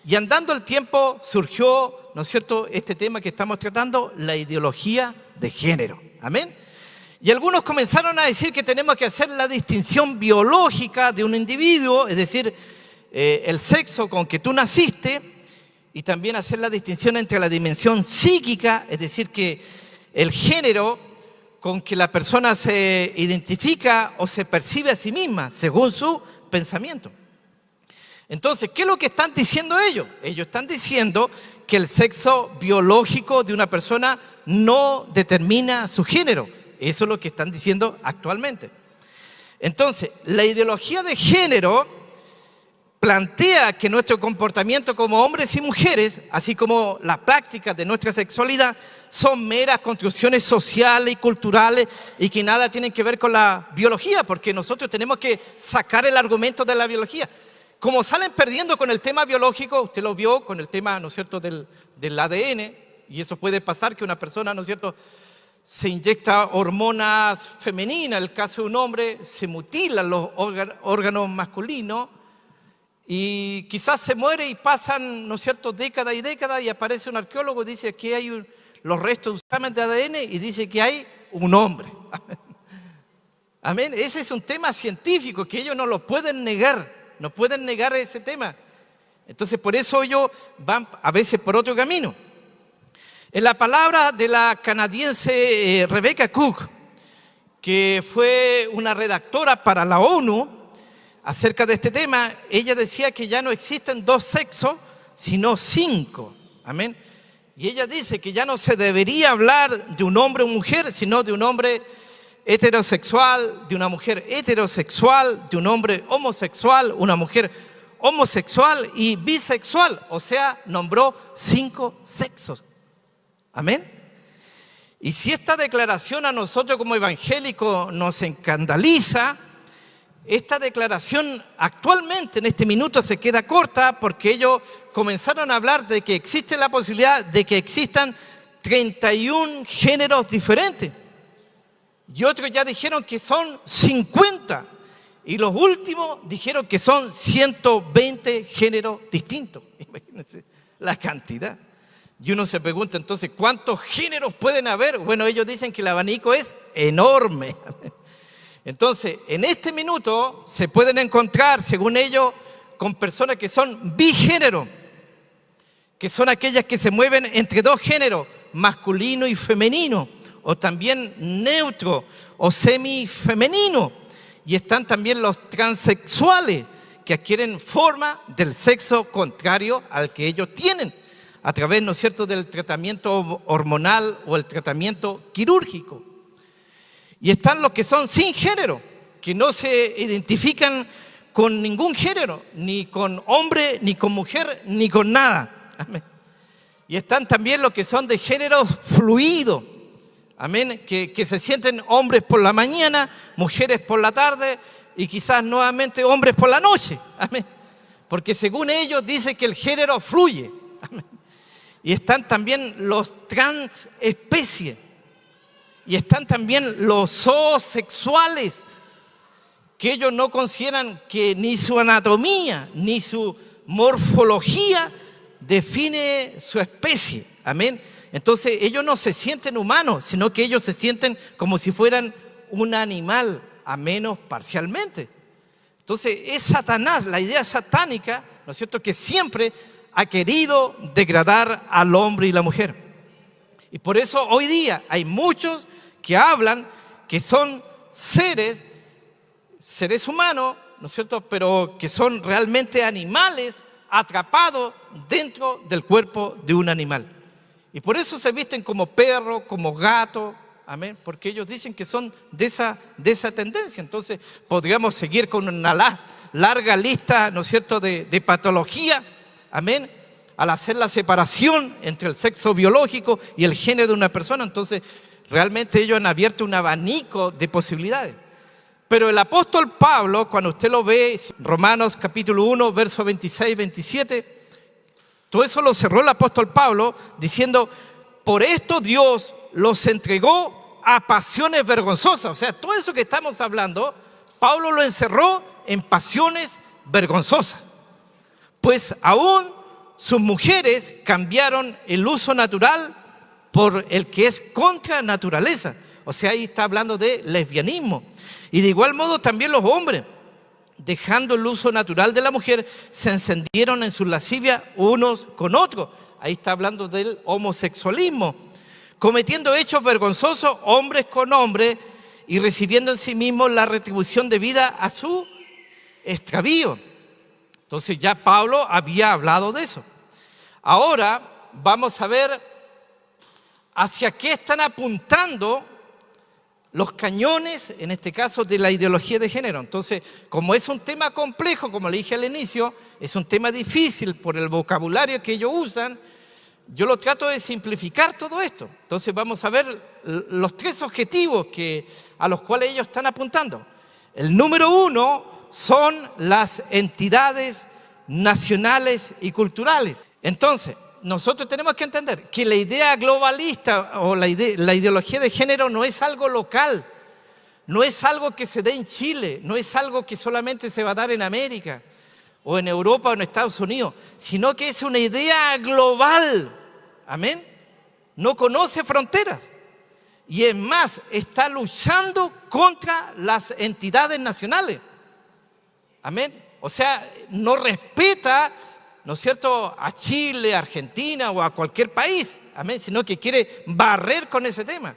Y andando el tiempo surgió, ¿no es cierto?, este tema que estamos tratando, la ideología de género. Amén. Y algunos comenzaron a decir que tenemos que hacer la distinción biológica de un individuo, es decir, el sexo con que tú naciste, y también hacer la distinción entre la dimensión psíquica, es decir, que el género con que la persona se identifica o se percibe a sí misma, según su pensamiento. Entonces, ¿qué es lo que están diciendo ellos? Ellos están diciendo que el sexo biológico de una persona no determina su género. Eso es lo que están diciendo actualmente. Entonces, la ideología de género plantea que nuestro comportamiento como hombres y mujeres, así como la práctica de nuestra sexualidad, son meras construcciones sociales y culturales y que nada tienen que ver con la biología, porque nosotros tenemos que sacar el argumento de la biología. Como salen perdiendo con el tema biológico, usted lo vio con el tema, ¿no es cierto?, del ADN, y eso puede pasar que una persona, ¿no es cierto?, se inyecta hormonas femeninas, en el caso de un hombre, se mutilan los órganos masculinos y quizás se muere y pasan, ¿no es cierto?, décadas y décadas y aparece un arqueólogo y dice que hay los restos de ADN y dice que hay un hombre. Amén. Ese es un tema científico que ellos no lo pueden negar, no pueden negar ese tema. Entonces por eso ellos van a veces por otro camino. En la palabra de la canadiense Rebecca Cook, que fue una redactora para la ONU acerca de este tema, ella decía que ya no existen dos sexos, sino 5. Amén. Y ella dice que ya no se debería hablar de un hombre o mujer, sino de un hombre heterosexual, de una mujer heterosexual, de un hombre homosexual, una mujer homosexual y bisexual. O sea, nombró 5 sexos. Amén. Y si esta declaración a nosotros como evangélicos nos escandaliza, esta declaración actualmente en este minuto se queda corta porque ellos comenzaron a hablar de que existe la posibilidad de que existan 31 géneros diferentes. Y otros ya dijeron que son 50. Y los últimos dijeron que son 120 géneros distintos. Imagínense la cantidad. Y uno se pregunta entonces, ¿cuántos géneros pueden haber? Bueno, ellos dicen que el abanico es enorme. Entonces, en este minuto se pueden encontrar, según ellos, con personas que son bigénero, que son aquellas que se mueven entre dos géneros, masculino y femenino, o también neutro o semifemenino. Y están también los transexuales, que adquieren forma del sexo contrario al que ellos tienen, a través, ¿no es cierto?, del tratamiento hormonal o el tratamiento quirúrgico. Y están los que son sin género, que no se identifican con ningún género, ni con hombre, ni con mujer, ni con nada. Amén. Y están también los que son de género fluido, amén, que se sienten hombres por la mañana, mujeres por la tarde y quizás nuevamente hombres por la noche. Amén. Porque según ellos dice que el género fluye. Amén. Y están también los transespecies. Y están también los zoosexuales, que ellos no consideran que ni su anatomía ni su morfología define su especie. Amén. Entonces ellos no se sienten humanos, sino que ellos se sienten como si fueran un animal, a menos parcialmente. Entonces es Satanás, la idea satánica, ¿no es cierto?, que siempre ha querido degradar al hombre y la mujer. Y por eso hoy día hay muchos que hablan que son seres humanos, ¿no es cierto?, pero que son realmente animales atrapados dentro del cuerpo de un animal. Y por eso se visten como perro, como gato, amén, porque ellos dicen que son de esa tendencia. Entonces podríamos seguir con una larga lista, ¿no es cierto?, de patología, amén, al hacer la separación entre el sexo biológico y el género de una persona. Entonces realmente ellos han abierto un abanico de posibilidades. Pero el apóstol Pablo, cuando usted lo ve, Romanos capítulo 1, versos 26 y 27, todo eso lo cerró el apóstol Pablo diciendo: por esto Dios los entregó a pasiones vergonzosas. O sea, todo eso que estamos hablando, Pablo lo encerró en pasiones vergonzosas. Pues aún sus mujeres cambiaron el uso natural por el que es contra naturaleza. O sea, ahí está hablando de lesbianismo. Y de igual modo también los hombres, dejando el uso natural de la mujer, se encendieron en su lascivia unos con otros. Ahí está hablando del homosexualismo, cometiendo hechos vergonzosos hombres con hombres y recibiendo en sí mismos la retribución debida a su extravío. Entonces ya Pablo había hablado de eso. Ahora vamos a ver hacia qué están apuntando los cañones, en este caso, de la ideología de género. Entonces, como es un tema complejo, como le dije al inicio, es un tema difícil por el vocabulario que ellos usan, yo lo trato de simplificar todo esto. Entonces vamos a ver los tres objetivos a los cuales ellos están apuntando. El número 1 son las entidades nacionales y culturales. Entonces, nosotros tenemos que entender que la idea globalista o la ideología de género no es algo local, no es algo que se dé en Chile, no es algo que solamente se va a dar en América o en Europa o en Estados Unidos, sino que es una idea global, amén, no conoce fronteras y es más, está luchando contra las entidades nacionales, amén, o sea, no respeta, ¿no es cierto?, a Chile, a Argentina o a cualquier país, amén, sino que quiere barrer con ese tema,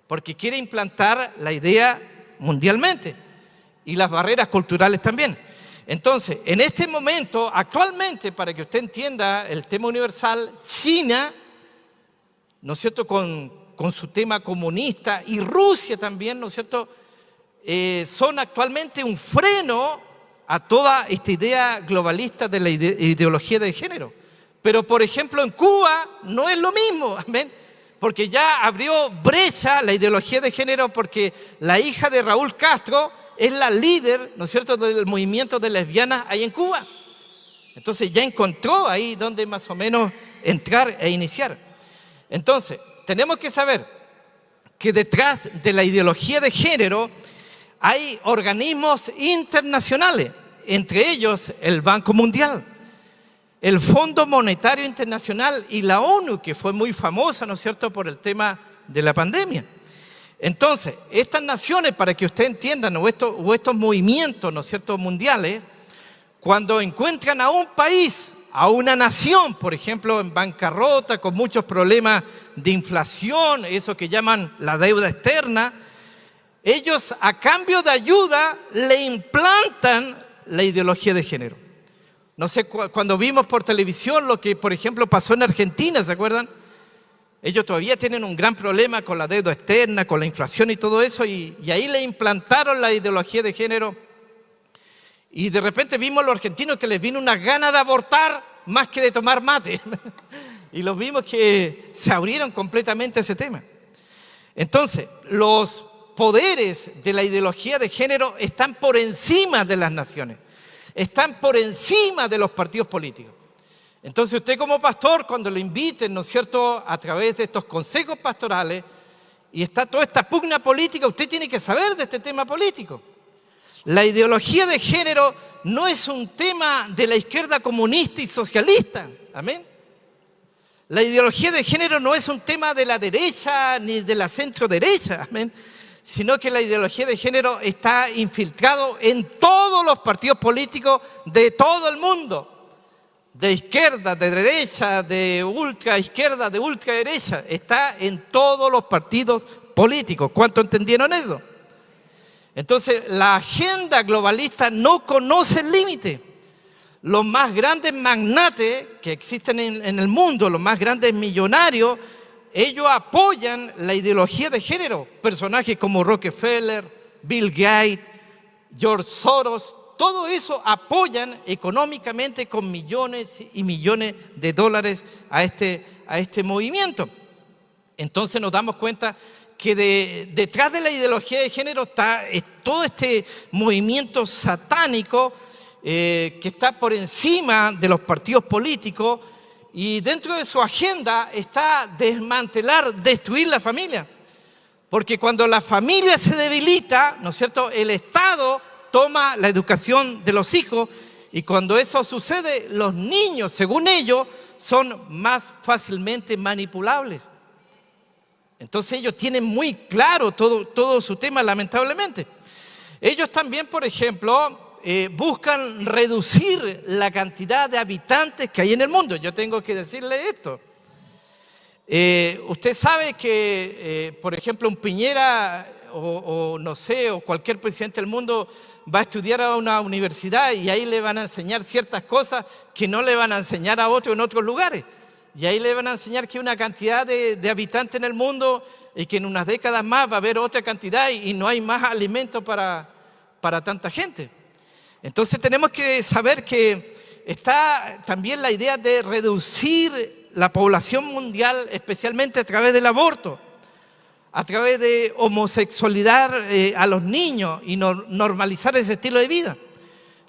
porque quiere implantar la idea mundialmente y las barreras culturales también. Entonces, en este momento, actualmente, para que usted entienda el tema universal, China, ¿no es cierto?, con su tema comunista, y Rusia también, ¿no es cierto?, son actualmente un freno a toda esta idea globalista de la ideología de género. Pero, por ejemplo, en Cuba no es lo mismo, amén, porque ya abrió brecha la ideología de género, porque la hija de Raúl Castro es la líder, ¿no es cierto?, del movimiento de lesbianas ahí en Cuba. Entonces ya encontró ahí donde más o menos entrar e iniciar. Entonces, tenemos que saber que detrás de la ideología de género hay organismos internacionales, entre ellos el Banco Mundial, el Fondo Monetario Internacional y la ONU, que fue muy famosa, ¿no es cierto?, por el tema de la pandemia. Entonces, estas naciones, para que usted entienda, o estos movimientos, ¿no es cierto?, mundiales, cuando encuentran a un país, a una nación, por ejemplo, en bancarrota, con muchos problemas de inflación, eso que llaman la deuda externa, ellos a cambio de ayuda le implantan la ideología de género. No sé, cuando vimos por televisión lo que, por ejemplo, pasó en Argentina, ¿se acuerdan? Ellos todavía tienen un gran problema con la deuda externa, con la inflación y todo eso, y ahí le implantaron la ideología de género. Y de repente vimos a los argentinos que les vino una gana de abortar más que de tomar mate. Y los vimos que se abrieron completamente a ese tema. Entonces, los poderes de la ideología de género están por encima de las naciones, están por encima de los partidos políticos. Entonces usted como pastor, cuando lo inviten, ¿no es cierto?, a través de estos consejos pastorales, y está toda esta pugna política, usted tiene que saber de este tema político. La ideología de género no es un tema de la izquierda comunista y socialista, amén. La ideología de género no es un tema de la derecha ni de la centro derecha, amén, sino que la ideología de género está infiltrado en todos los partidos políticos de todo el mundo, de izquierda, de derecha, de ultra izquierda, de ultra derecha. Está en todos los partidos políticos. ¿Cuánto entendieron eso? Entonces, la agenda globalista no conoce límite. Los más grandes magnates que existen en el mundo, los más grandes millonarios, ellos apoyan la ideología de género. Personajes como Rockefeller, Bill Gates, George Soros, todo eso apoyan económicamente con millones y millones de dólares a este movimiento. Entonces nos damos cuenta que detrás de la ideología de género está todo este movimiento satánico que está por encima de los partidos políticos, y dentro de su agenda está desmantelar, destruir la familia. Porque cuando la familia se debilita, ¿no es cierto?, el Estado toma la educación de los hijos, y cuando eso sucede, los niños, según ellos, son más fácilmente manipulables. Entonces ellos tienen muy claro todo su tema, lamentablemente. Ellos también, por ejemplo, buscan reducir la cantidad de habitantes que hay en el mundo. Yo tengo que decirle esto. Usted sabe que, por ejemplo, un Piñera o no sé, o cualquier presidente del mundo va a estudiar a una universidad y ahí le van a enseñar ciertas cosas que no le van a enseñar a otros en otros lugares. Y ahí le van a enseñar que hay una cantidad de habitantes en el mundo y que en unas décadas más va a haber otra cantidad y no hay más alimento para tanta gente. Entonces tenemos que saber que está también la idea de reducir la población mundial, especialmente a través del aborto, a través de homosexualizar a los niños y normalizar ese estilo de vida.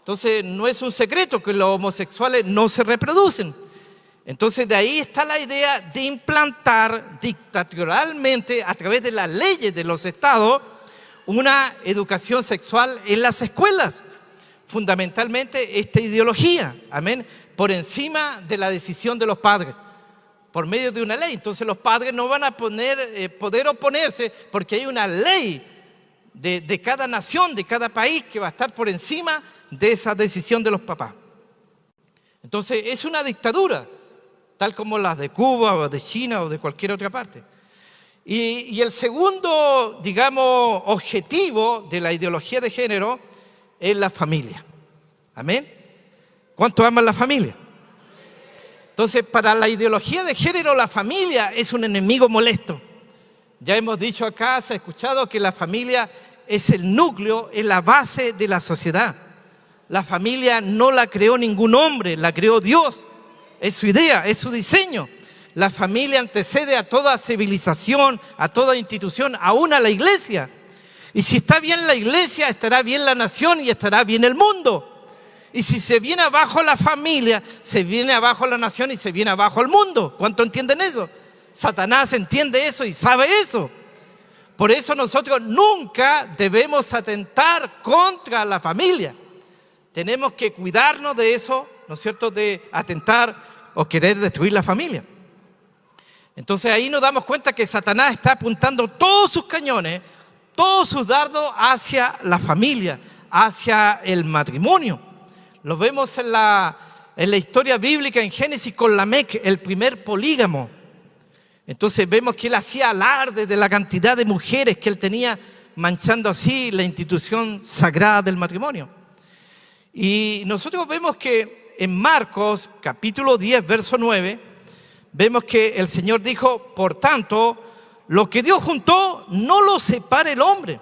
Entonces no es un secreto que los homosexuales no se reproducen. Entonces de ahí está la idea de implantar dictatorialmente a través de las leyes de los estados una educación sexual en las escuelas. Fundamentalmente esta ideología, amén, por encima de la decisión de los padres, por medio de una ley. Entonces los padres no van a poder oponerse porque hay una ley de cada nación, de cada país, que va a estar por encima de esa decisión de los papás. Entonces es una dictadura, tal como las de Cuba o de China o de cualquier otra parte. Y el segundo, digamos, objetivo de la ideología de género es la familia. ¿Amén? ¿Cuántos aman la familia? Entonces, para la ideología de género, la familia es un enemigo molesto. Ya hemos dicho acá, se ha escuchado que la familia es el núcleo, es la base de la sociedad. La familia no la creó ningún hombre, la creó Dios. Es su idea, es su diseño. La familia antecede a toda civilización, a toda institución, aún a la iglesia. Y si está bien la iglesia, estará bien la nación y estará bien el mundo. Y si se viene abajo la familia, se viene abajo la nación y se viene abajo el mundo. ¿Cuánto entienden eso? Satanás entiende eso y sabe eso. Por eso nosotros nunca debemos atentar contra la familia. Tenemos que cuidarnos de eso, ¿no es cierto?, de atentar o querer destruir la familia. Entonces ahí nos damos cuenta que Satanás está apuntando todos sus cañones, todos sus dardos hacia la familia, hacia el matrimonio. Lo vemos en la historia bíblica en Génesis con Lamec, el primer polígamo. Entonces vemos que él hacía alarde de la cantidad de mujeres que él tenía, manchando así la institución sagrada del matrimonio. Y nosotros vemos que en Marcos capítulo 10, verso 9, vemos que el Señor dijo: por tanto, lo que Dios juntó no lo separe el hombre.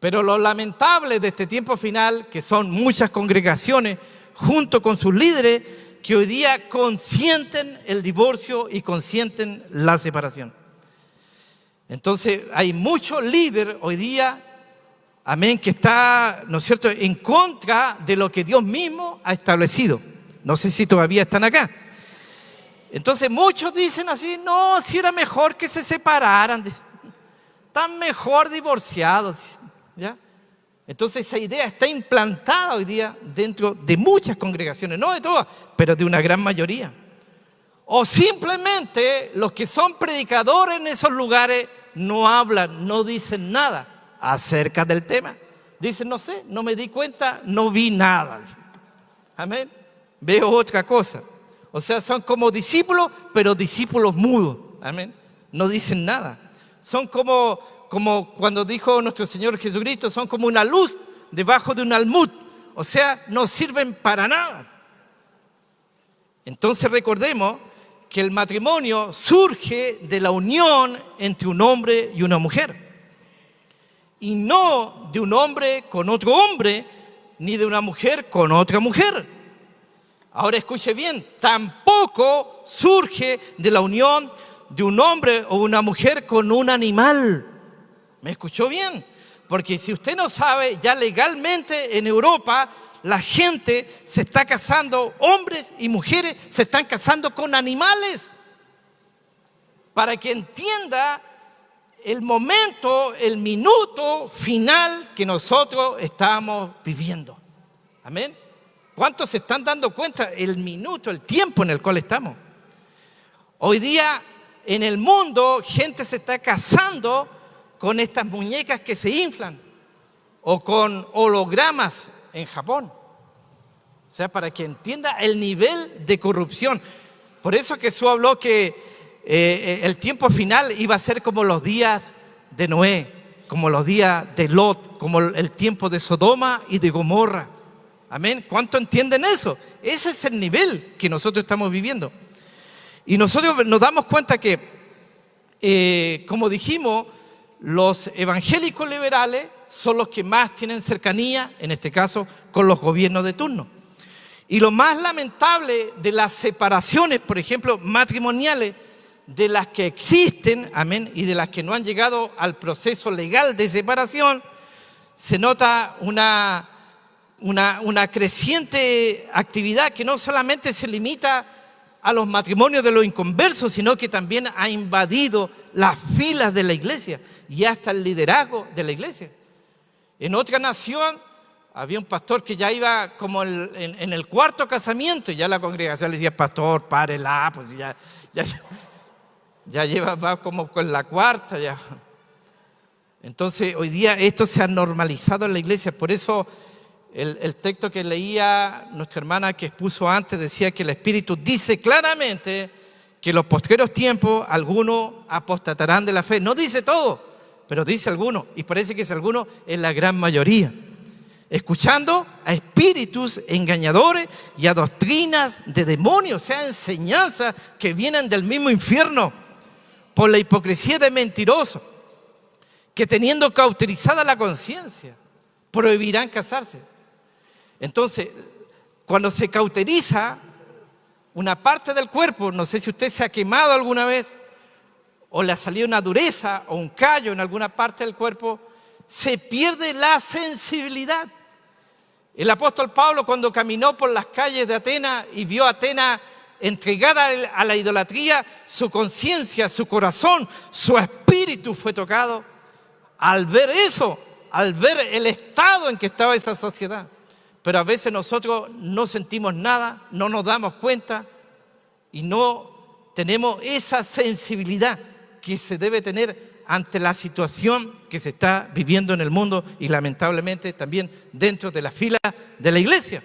Pero lo lamentable de este tiempo final, que son muchas congregaciones junto con sus líderes, que hoy día consienten el divorcio y consienten la separación. Entonces hay muchos líderes hoy día, amén, que está, ¿no es cierto?, en contra de lo que Dios mismo ha establecido. No sé si todavía están acá. Entonces muchos dicen así: no, si era mejor que se separaran, están mejor divorciados, ¿ya? Entonces esa idea está implantada hoy día dentro de muchas congregaciones, no de todas, pero de una gran mayoría. O simplemente los que son predicadores en esos lugares no hablan, no dicen nada acerca del tema. Dicen: no sé, no me di cuenta, no vi nada. Amén. veo otra cosa. O sea, son como discípulos, pero discípulos mudos. Amén. No dicen nada. Son como cuando dijo nuestro Señor Jesucristo, son como una luz debajo de un almud. O sea, no sirven para nada. Entonces recordemos que el matrimonio surge de la unión entre un hombre y una mujer. Y no de un hombre con otro hombre, ni de una mujer con otra mujer. Ahora escuche bien, tampoco surge de la unión de un hombre o una mujer con un animal. ¿Me escuchó bien? Porque si usted no sabe, ya legalmente en Europa la gente se está casando, hombres y mujeres se están casando con animales. Para que entienda el momento, el minuto final que nosotros estamos viviendo. Amén. ¿Cuántos se están dando cuenta el minuto, el tiempo en el cual estamos? Hoy día en el mundo gente se está casando con estas muñecas que se inflan o con hologramas en Japón. O sea, para que entienda el nivel de corrupción. Por eso Jesús habló que el tiempo final iba a ser como los días de Noé, como los días de Lot, como el tiempo de Sodoma y de Gomorra. Amén. ¿Cuánto entienden eso? Ese es el nivel que nosotros estamos viviendo. Y nosotros nos damos cuenta que, como dijimos, los evangélicos liberales son los que más tienen cercanía, en este caso, con los gobiernos de turno. Y lo más lamentable de las separaciones, por ejemplo, matrimoniales, de las que existen, amén, y de las que no han llegado al proceso legal de separación, se nota una creciente actividad que no solamente se limita a los matrimonios de los inconversos, sino que también ha invadido las filas de la iglesia y hasta el liderazgo de la iglesia. En otra nación había un pastor que ya iba como en el cuarto casamiento y ya la congregación le decía, pastor, párela, pues ya va como con la cuarta ya. Entonces hoy día esto se ha normalizado en la iglesia. Por eso el texto que leía nuestra hermana que expuso antes decía que el Espíritu dice claramente que en los postreros tiempos algunos apostatarán de la fe. No dice todo, pero dice algunos, y parece que es algunos en la gran mayoría, escuchando a espíritus engañadores y a doctrinas de demonios, o sea, enseñanzas que vienen del mismo infierno, por la hipocresía de mentirosos, que teniendo cauterizada la conciencia, prohibirán casarse. Entonces, cuando se cauteriza una parte del cuerpo, no sé si usted se ha quemado alguna vez, o le ha salido una dureza o un callo en alguna parte del cuerpo, se pierde la sensibilidad. El apóstol Pablo, cuando caminó por las calles de Atenas y vio a Atenas entregada a la idolatría, su conciencia, su corazón, su espíritu fue tocado al ver eso, al ver el estado en que estaba esa sociedad. Pero a veces nosotros no sentimos nada, no nos damos cuenta y no tenemos esa sensibilidad que se debe tener ante la situación que se está viviendo en el mundo y lamentablemente también dentro de la fila de la iglesia.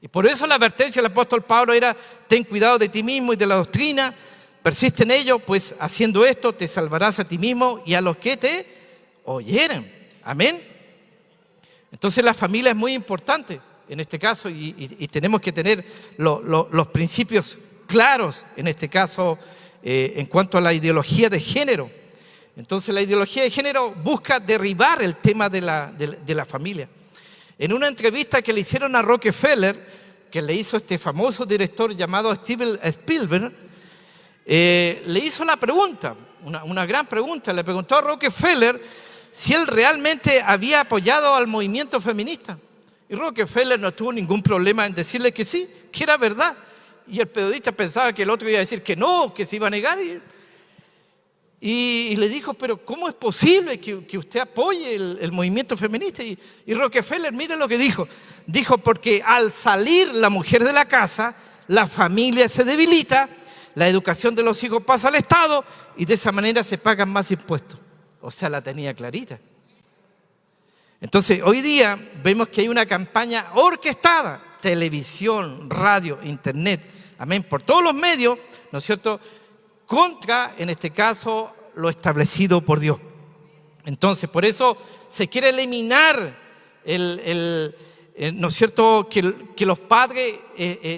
Y por eso la advertencia del apóstol Pablo era: ten cuidado de ti mismo y de la doctrina, persiste en ello, pues haciendo esto te salvarás a ti mismo y a los que te oyeren. Amén. Entonces la familia es muy importante en este caso y tenemos que tener los principios claros en este caso en cuanto a la ideología de género. Entonces la ideología de género busca derribar el tema de la familia. En una entrevista que le hicieron a Rockefeller, que le hizo este famoso director llamado Steven Spielberg, le hizo la pregunta, una gran pregunta. Le preguntó a Rockefeller si él realmente había apoyado al movimiento feminista. Y Rockefeller no tuvo ningún problema en decirle que sí, que era verdad. Y el periodista pensaba que el otro iba a decir que no, que se iba a negar. Y le dijo, pero ¿cómo es posible que usted apoye el movimiento feminista? Y Rockefeller, mire lo que dijo. Dijo, porque al salir la mujer de la casa, la familia se debilita, la educación de los hijos pasa al Estado y de esa manera se pagan más impuestos. O sea, la tenía clarita. Entonces, hoy día vemos que hay una campaña orquestada televisión, radio, internet, amén, por todos los medios, ¿no es cierto?, contra, en este caso, lo establecido por Dios. Entonces, por eso se quiere eliminar ¿no es cierto?, que los padres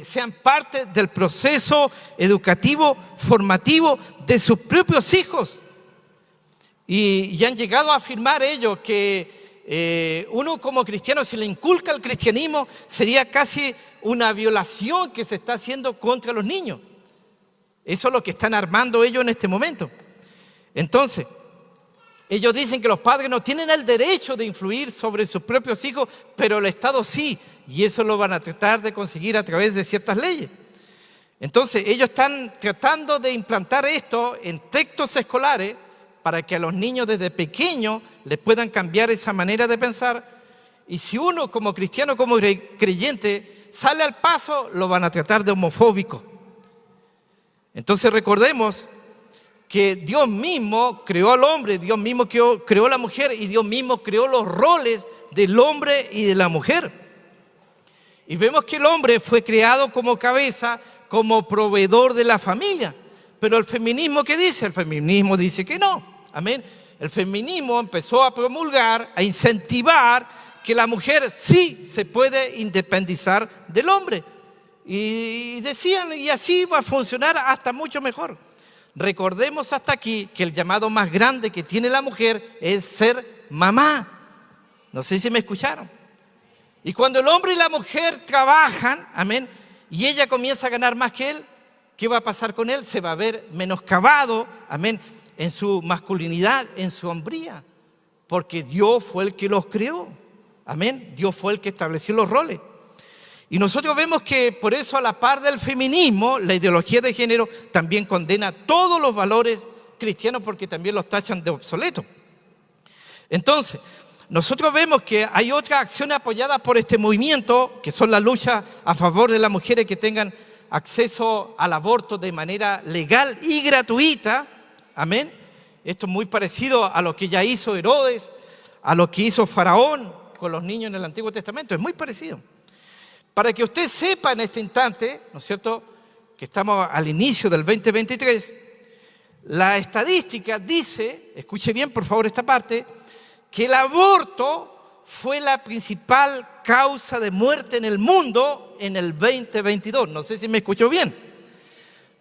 sean parte del proceso educativo, formativo de sus propios hijos. Y han llegado a afirmar ellos que uno como cristiano, si le inculca el cristianismo, sería casi una violación que se está haciendo contra los niños. Eso es lo que están armando ellos en este momento. Entonces, ellos dicen que los padres no tienen el derecho de influir sobre sus propios hijos, pero el Estado sí, y eso lo van a tratar de conseguir a través de ciertas leyes. Entonces, ellos están tratando de implantar esto en textos escolares para que a los niños desde pequeños les puedan cambiar esa manera de pensar. Y si uno como cristiano, como creyente, sale al paso, lo van a tratar de homofóbico. Entonces recordemos que Dios mismo creó al hombre, Dios mismo creó a la mujer y Dios mismo creó los roles del hombre y de la mujer. Y vemos que el hombre fue creado como cabeza, como proveedor de la familia. Pero el feminismo, ¿qué dice? El feminismo dice que no. Amén. El feminismo empezó a promulgar, a incentivar que la mujer sí se puede independizar del hombre. Y decían, y así va a funcionar hasta mucho mejor. Recordemos hasta aquí que el llamado más grande que tiene la mujer es ser mamá. No sé si me escucharon. Y cuando el hombre y la mujer trabajan, amén, y ella comienza a ganar más que él, ¿qué va a pasar con él? Se va a ver menoscabado, amén, en su masculinidad, en su hombría, porque Dios fue el que los creó, amén, Dios fue el que estableció los roles. Y nosotros vemos que por eso, a la par del feminismo, la ideología de género también condena todos los valores cristianos, porque también los tachan de obsoletos. Entonces, nosotros vemos que hay otras acciones apoyadas por este movimiento, que son la lucha a favor de las mujeres que tengan acceso al aborto de manera legal y gratuita. Amén. Esto es muy parecido a lo que ya hizo Herodes, a lo que hizo Faraón con los niños en el Antiguo Testamento. Es muy parecido. Para que usted sepa en este instante, ¿no es cierto?, que estamos al inicio del 2023, la estadística dice, escuche bien por favor esta parte, que el aborto fue la principal causa de muerte en el mundo en el 2022. No sé si me escuchó bien.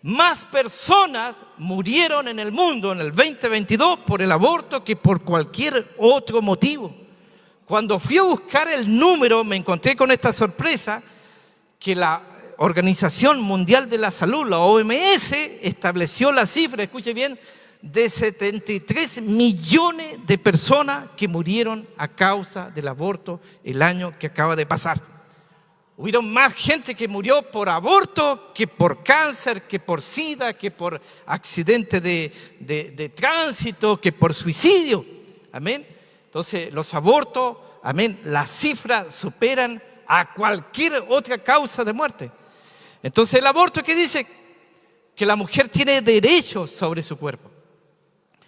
Más personas murieron en el mundo en el 2022 por el aborto que por cualquier otro motivo. Cuando fui a buscar el número, me encontré con esta sorpresa, que la Organización Mundial de la Salud, la OMS, estableció la cifra, escuche bien, de 73 millones de personas que murieron a causa del aborto el año que acaba de pasar. Hubieron más gente que murió por aborto que por cáncer, que por SIDA, que por accidente de tránsito, que por suicidio. Amén. Entonces, los abortos, amén, las cifras superan a cualquier otra causa de muerte. Entonces, el aborto, ¿qué dice? Que la mujer tiene derechos sobre su cuerpo.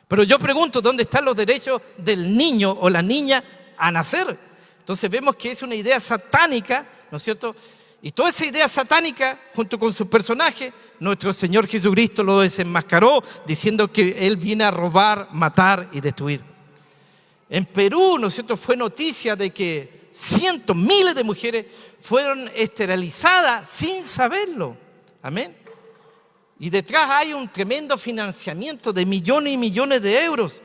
Pero yo pregunto, ¿dónde están los derechos del niño o la niña a nacer? Entonces, vemos que es una idea satánica, ¿no es cierto? Y toda esa idea satánica, junto con su personaje, nuestro Señor Jesucristo lo desenmascaró, diciendo que Él viene a robar, matar y destruir. En Perú, ¿no es cierto?, fue noticia de que cientos, miles de mujeres fueron esterilizadas sin saberlo. Amén. Y detrás hay un tremendo financiamiento de millones y millones de euros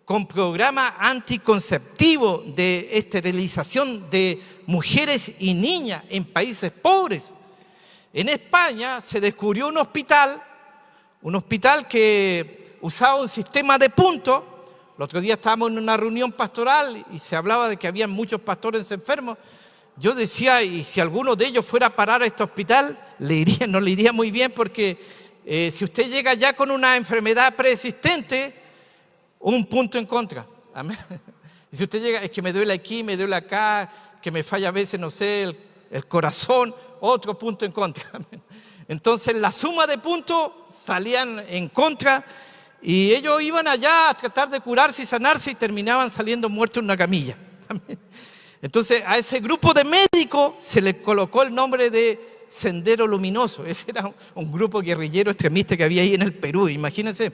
con programas anticonceptivos de esterilización de mujeres y niñas en países pobres. En España se descubrió un hospital que usaba un sistema de puntos. El otro día estábamos en una reunión pastoral y se hablaba de que había muchos pastores enfermos. Yo decía, y si alguno de ellos fuera a parar a este hospital, no le iría muy bien, porque si usted llega ya con una enfermedad preexistente, un punto en contra. Amén. Y si usted llega, es que me duele aquí, me duele acá, que me falla a veces, no sé, el corazón, otro punto en contra. Amén. Entonces la suma de puntos salían en contra. Y ellos iban allá a tratar de curarse y sanarse y terminaban saliendo muertos en una camilla. Entonces a ese grupo de médicos se le colocó el nombre de Sendero Luminoso. Ese era un grupo guerrillero extremista que había ahí en el Perú, imagínense.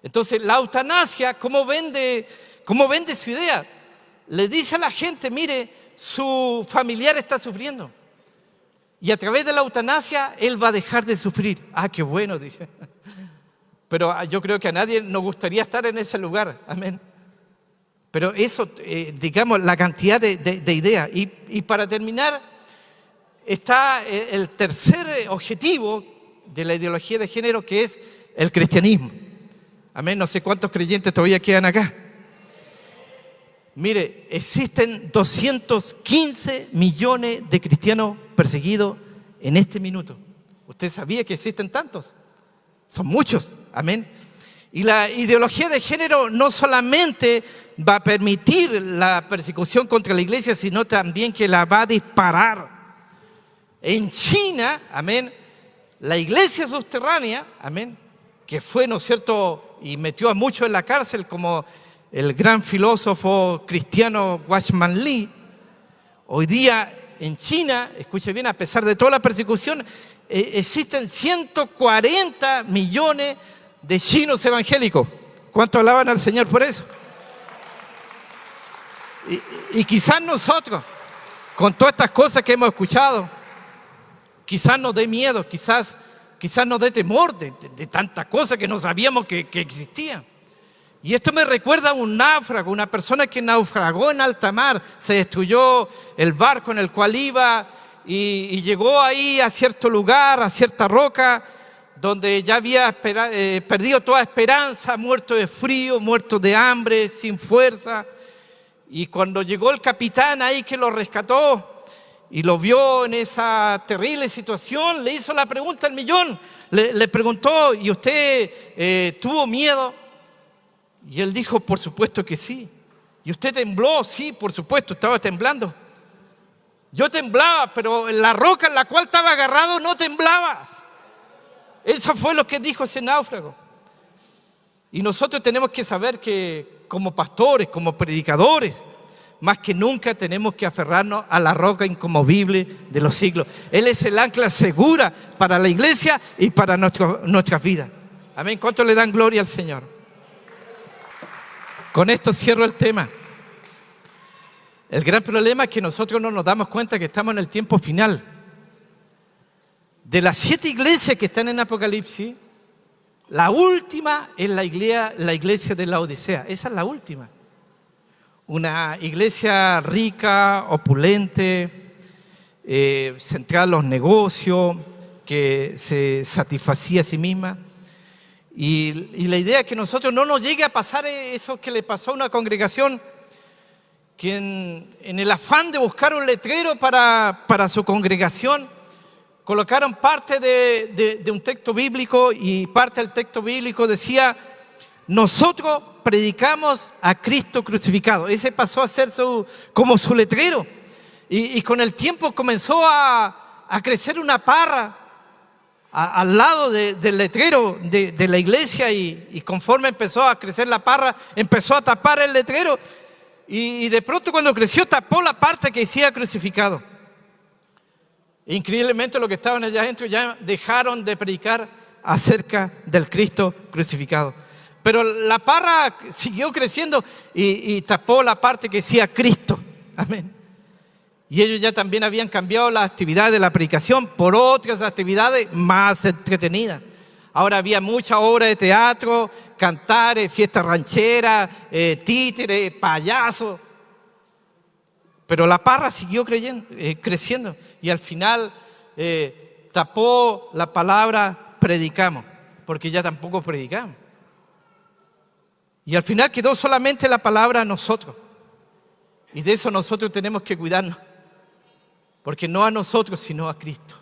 Entonces la eutanasia, ¿cómo vende su idea? Le dice a la gente, mire, su familiar está sufriendo. Y a través de la eutanasia, él va a dejar de sufrir. Ah, qué bueno, dice. Pero yo creo que a nadie nos gustaría estar en ese lugar. Amén. Pero eso, digamos, la cantidad de ideas. Y para terminar, está el tercer objetivo de la ideología de género, que es el cristianismo. Amén. No sé cuántos creyentes todavía quedan acá. Mire, existen 215 millones de cristianos perseguidos en este minuto. ¿Usted sabía que existen tantos? Son muchos, amén. Y la ideología de género no solamente va a permitir la persecución contra la iglesia, sino también que la va a disparar. En China, amén, la iglesia subterránea, amén, que fue, ¿no es cierto?, y metió a muchos en la cárcel, como el gran filósofo cristiano Watchman Lee. Hoy día en China, escuche bien, a pesar de toda la persecución, existen 140 millones de chinos evangélicos. ¿Cuánto alaban al Señor por eso? Y quizás nosotros, con todas estas cosas que hemos escuchado, quizás nos dé miedo, quizás nos dé temor de tantas cosas que no sabíamos que existían. Y esto me recuerda a un náufrago, una persona que naufragó en alta mar, se destruyó el barco en el cual iba y llegó ahí a cierto lugar, a cierta roca, donde ya había perdido toda esperanza, muerto de frío, muerto de hambre, sin fuerza. Y cuando llegó el capitán ahí que lo rescató y lo vio en esa terrible situación, le hizo la pregunta al millón, le preguntó, ¿y usted tuvo miedo? Y él dijo, por supuesto que sí. ¿Y usted tembló? Sí, por supuesto, estaba temblando. Yo temblaba, pero la roca en la cual estaba agarrado no temblaba. Eso fue lo que dijo ese náufrago. Y nosotros tenemos que saber que como pastores, como predicadores, más que nunca tenemos que aferrarnos a la roca inconmovible de los siglos. Él es el ancla segura para la iglesia y para nuestras vidas. Amén. ¿Cuánto le dan gloria al Señor? Con esto cierro el tema. El gran problema es que nosotros no nos damos cuenta que estamos en el tiempo final. De las 7 iglesias que están en Apocalipsis, la última es la iglesia de la Odisea. Esa es la última. Una iglesia rica, opulente, centrada en los negocios, que se satisfacía a sí misma. Y la idea es que nosotros no nos llegue a pasar eso que le pasó a una congregación que en el afán de buscar un letrero para su congregación, colocaron parte de un texto bíblico y parte del texto bíblico decía, nosotros predicamos a Cristo crucificado. Ese pasó a ser como su letrero. Y con el tiempo comenzó a crecer una parra al lado del letrero de la iglesia y conforme empezó a crecer la parra, empezó a tapar el letrero y de pronto cuando creció tapó la parte que decía crucificado. Increíblemente los que estaban allá adentro ya dejaron de predicar acerca del Cristo crucificado. Pero la parra siguió creciendo y tapó la parte que decía Cristo. Amén. Y ellos ya también habían cambiado las actividades de la predicación por otras actividades más entretenidas. Ahora había mucha obra de teatro, cantares, fiestas rancheras, títeres, payasos. Pero la parra siguió creciendo y al final tapó la palabra predicamos, porque ya tampoco predicamos. Y al final quedó solamente la palabra a nosotros. Y de eso nosotros tenemos que cuidarnos. Porque no a nosotros, sino a Cristo.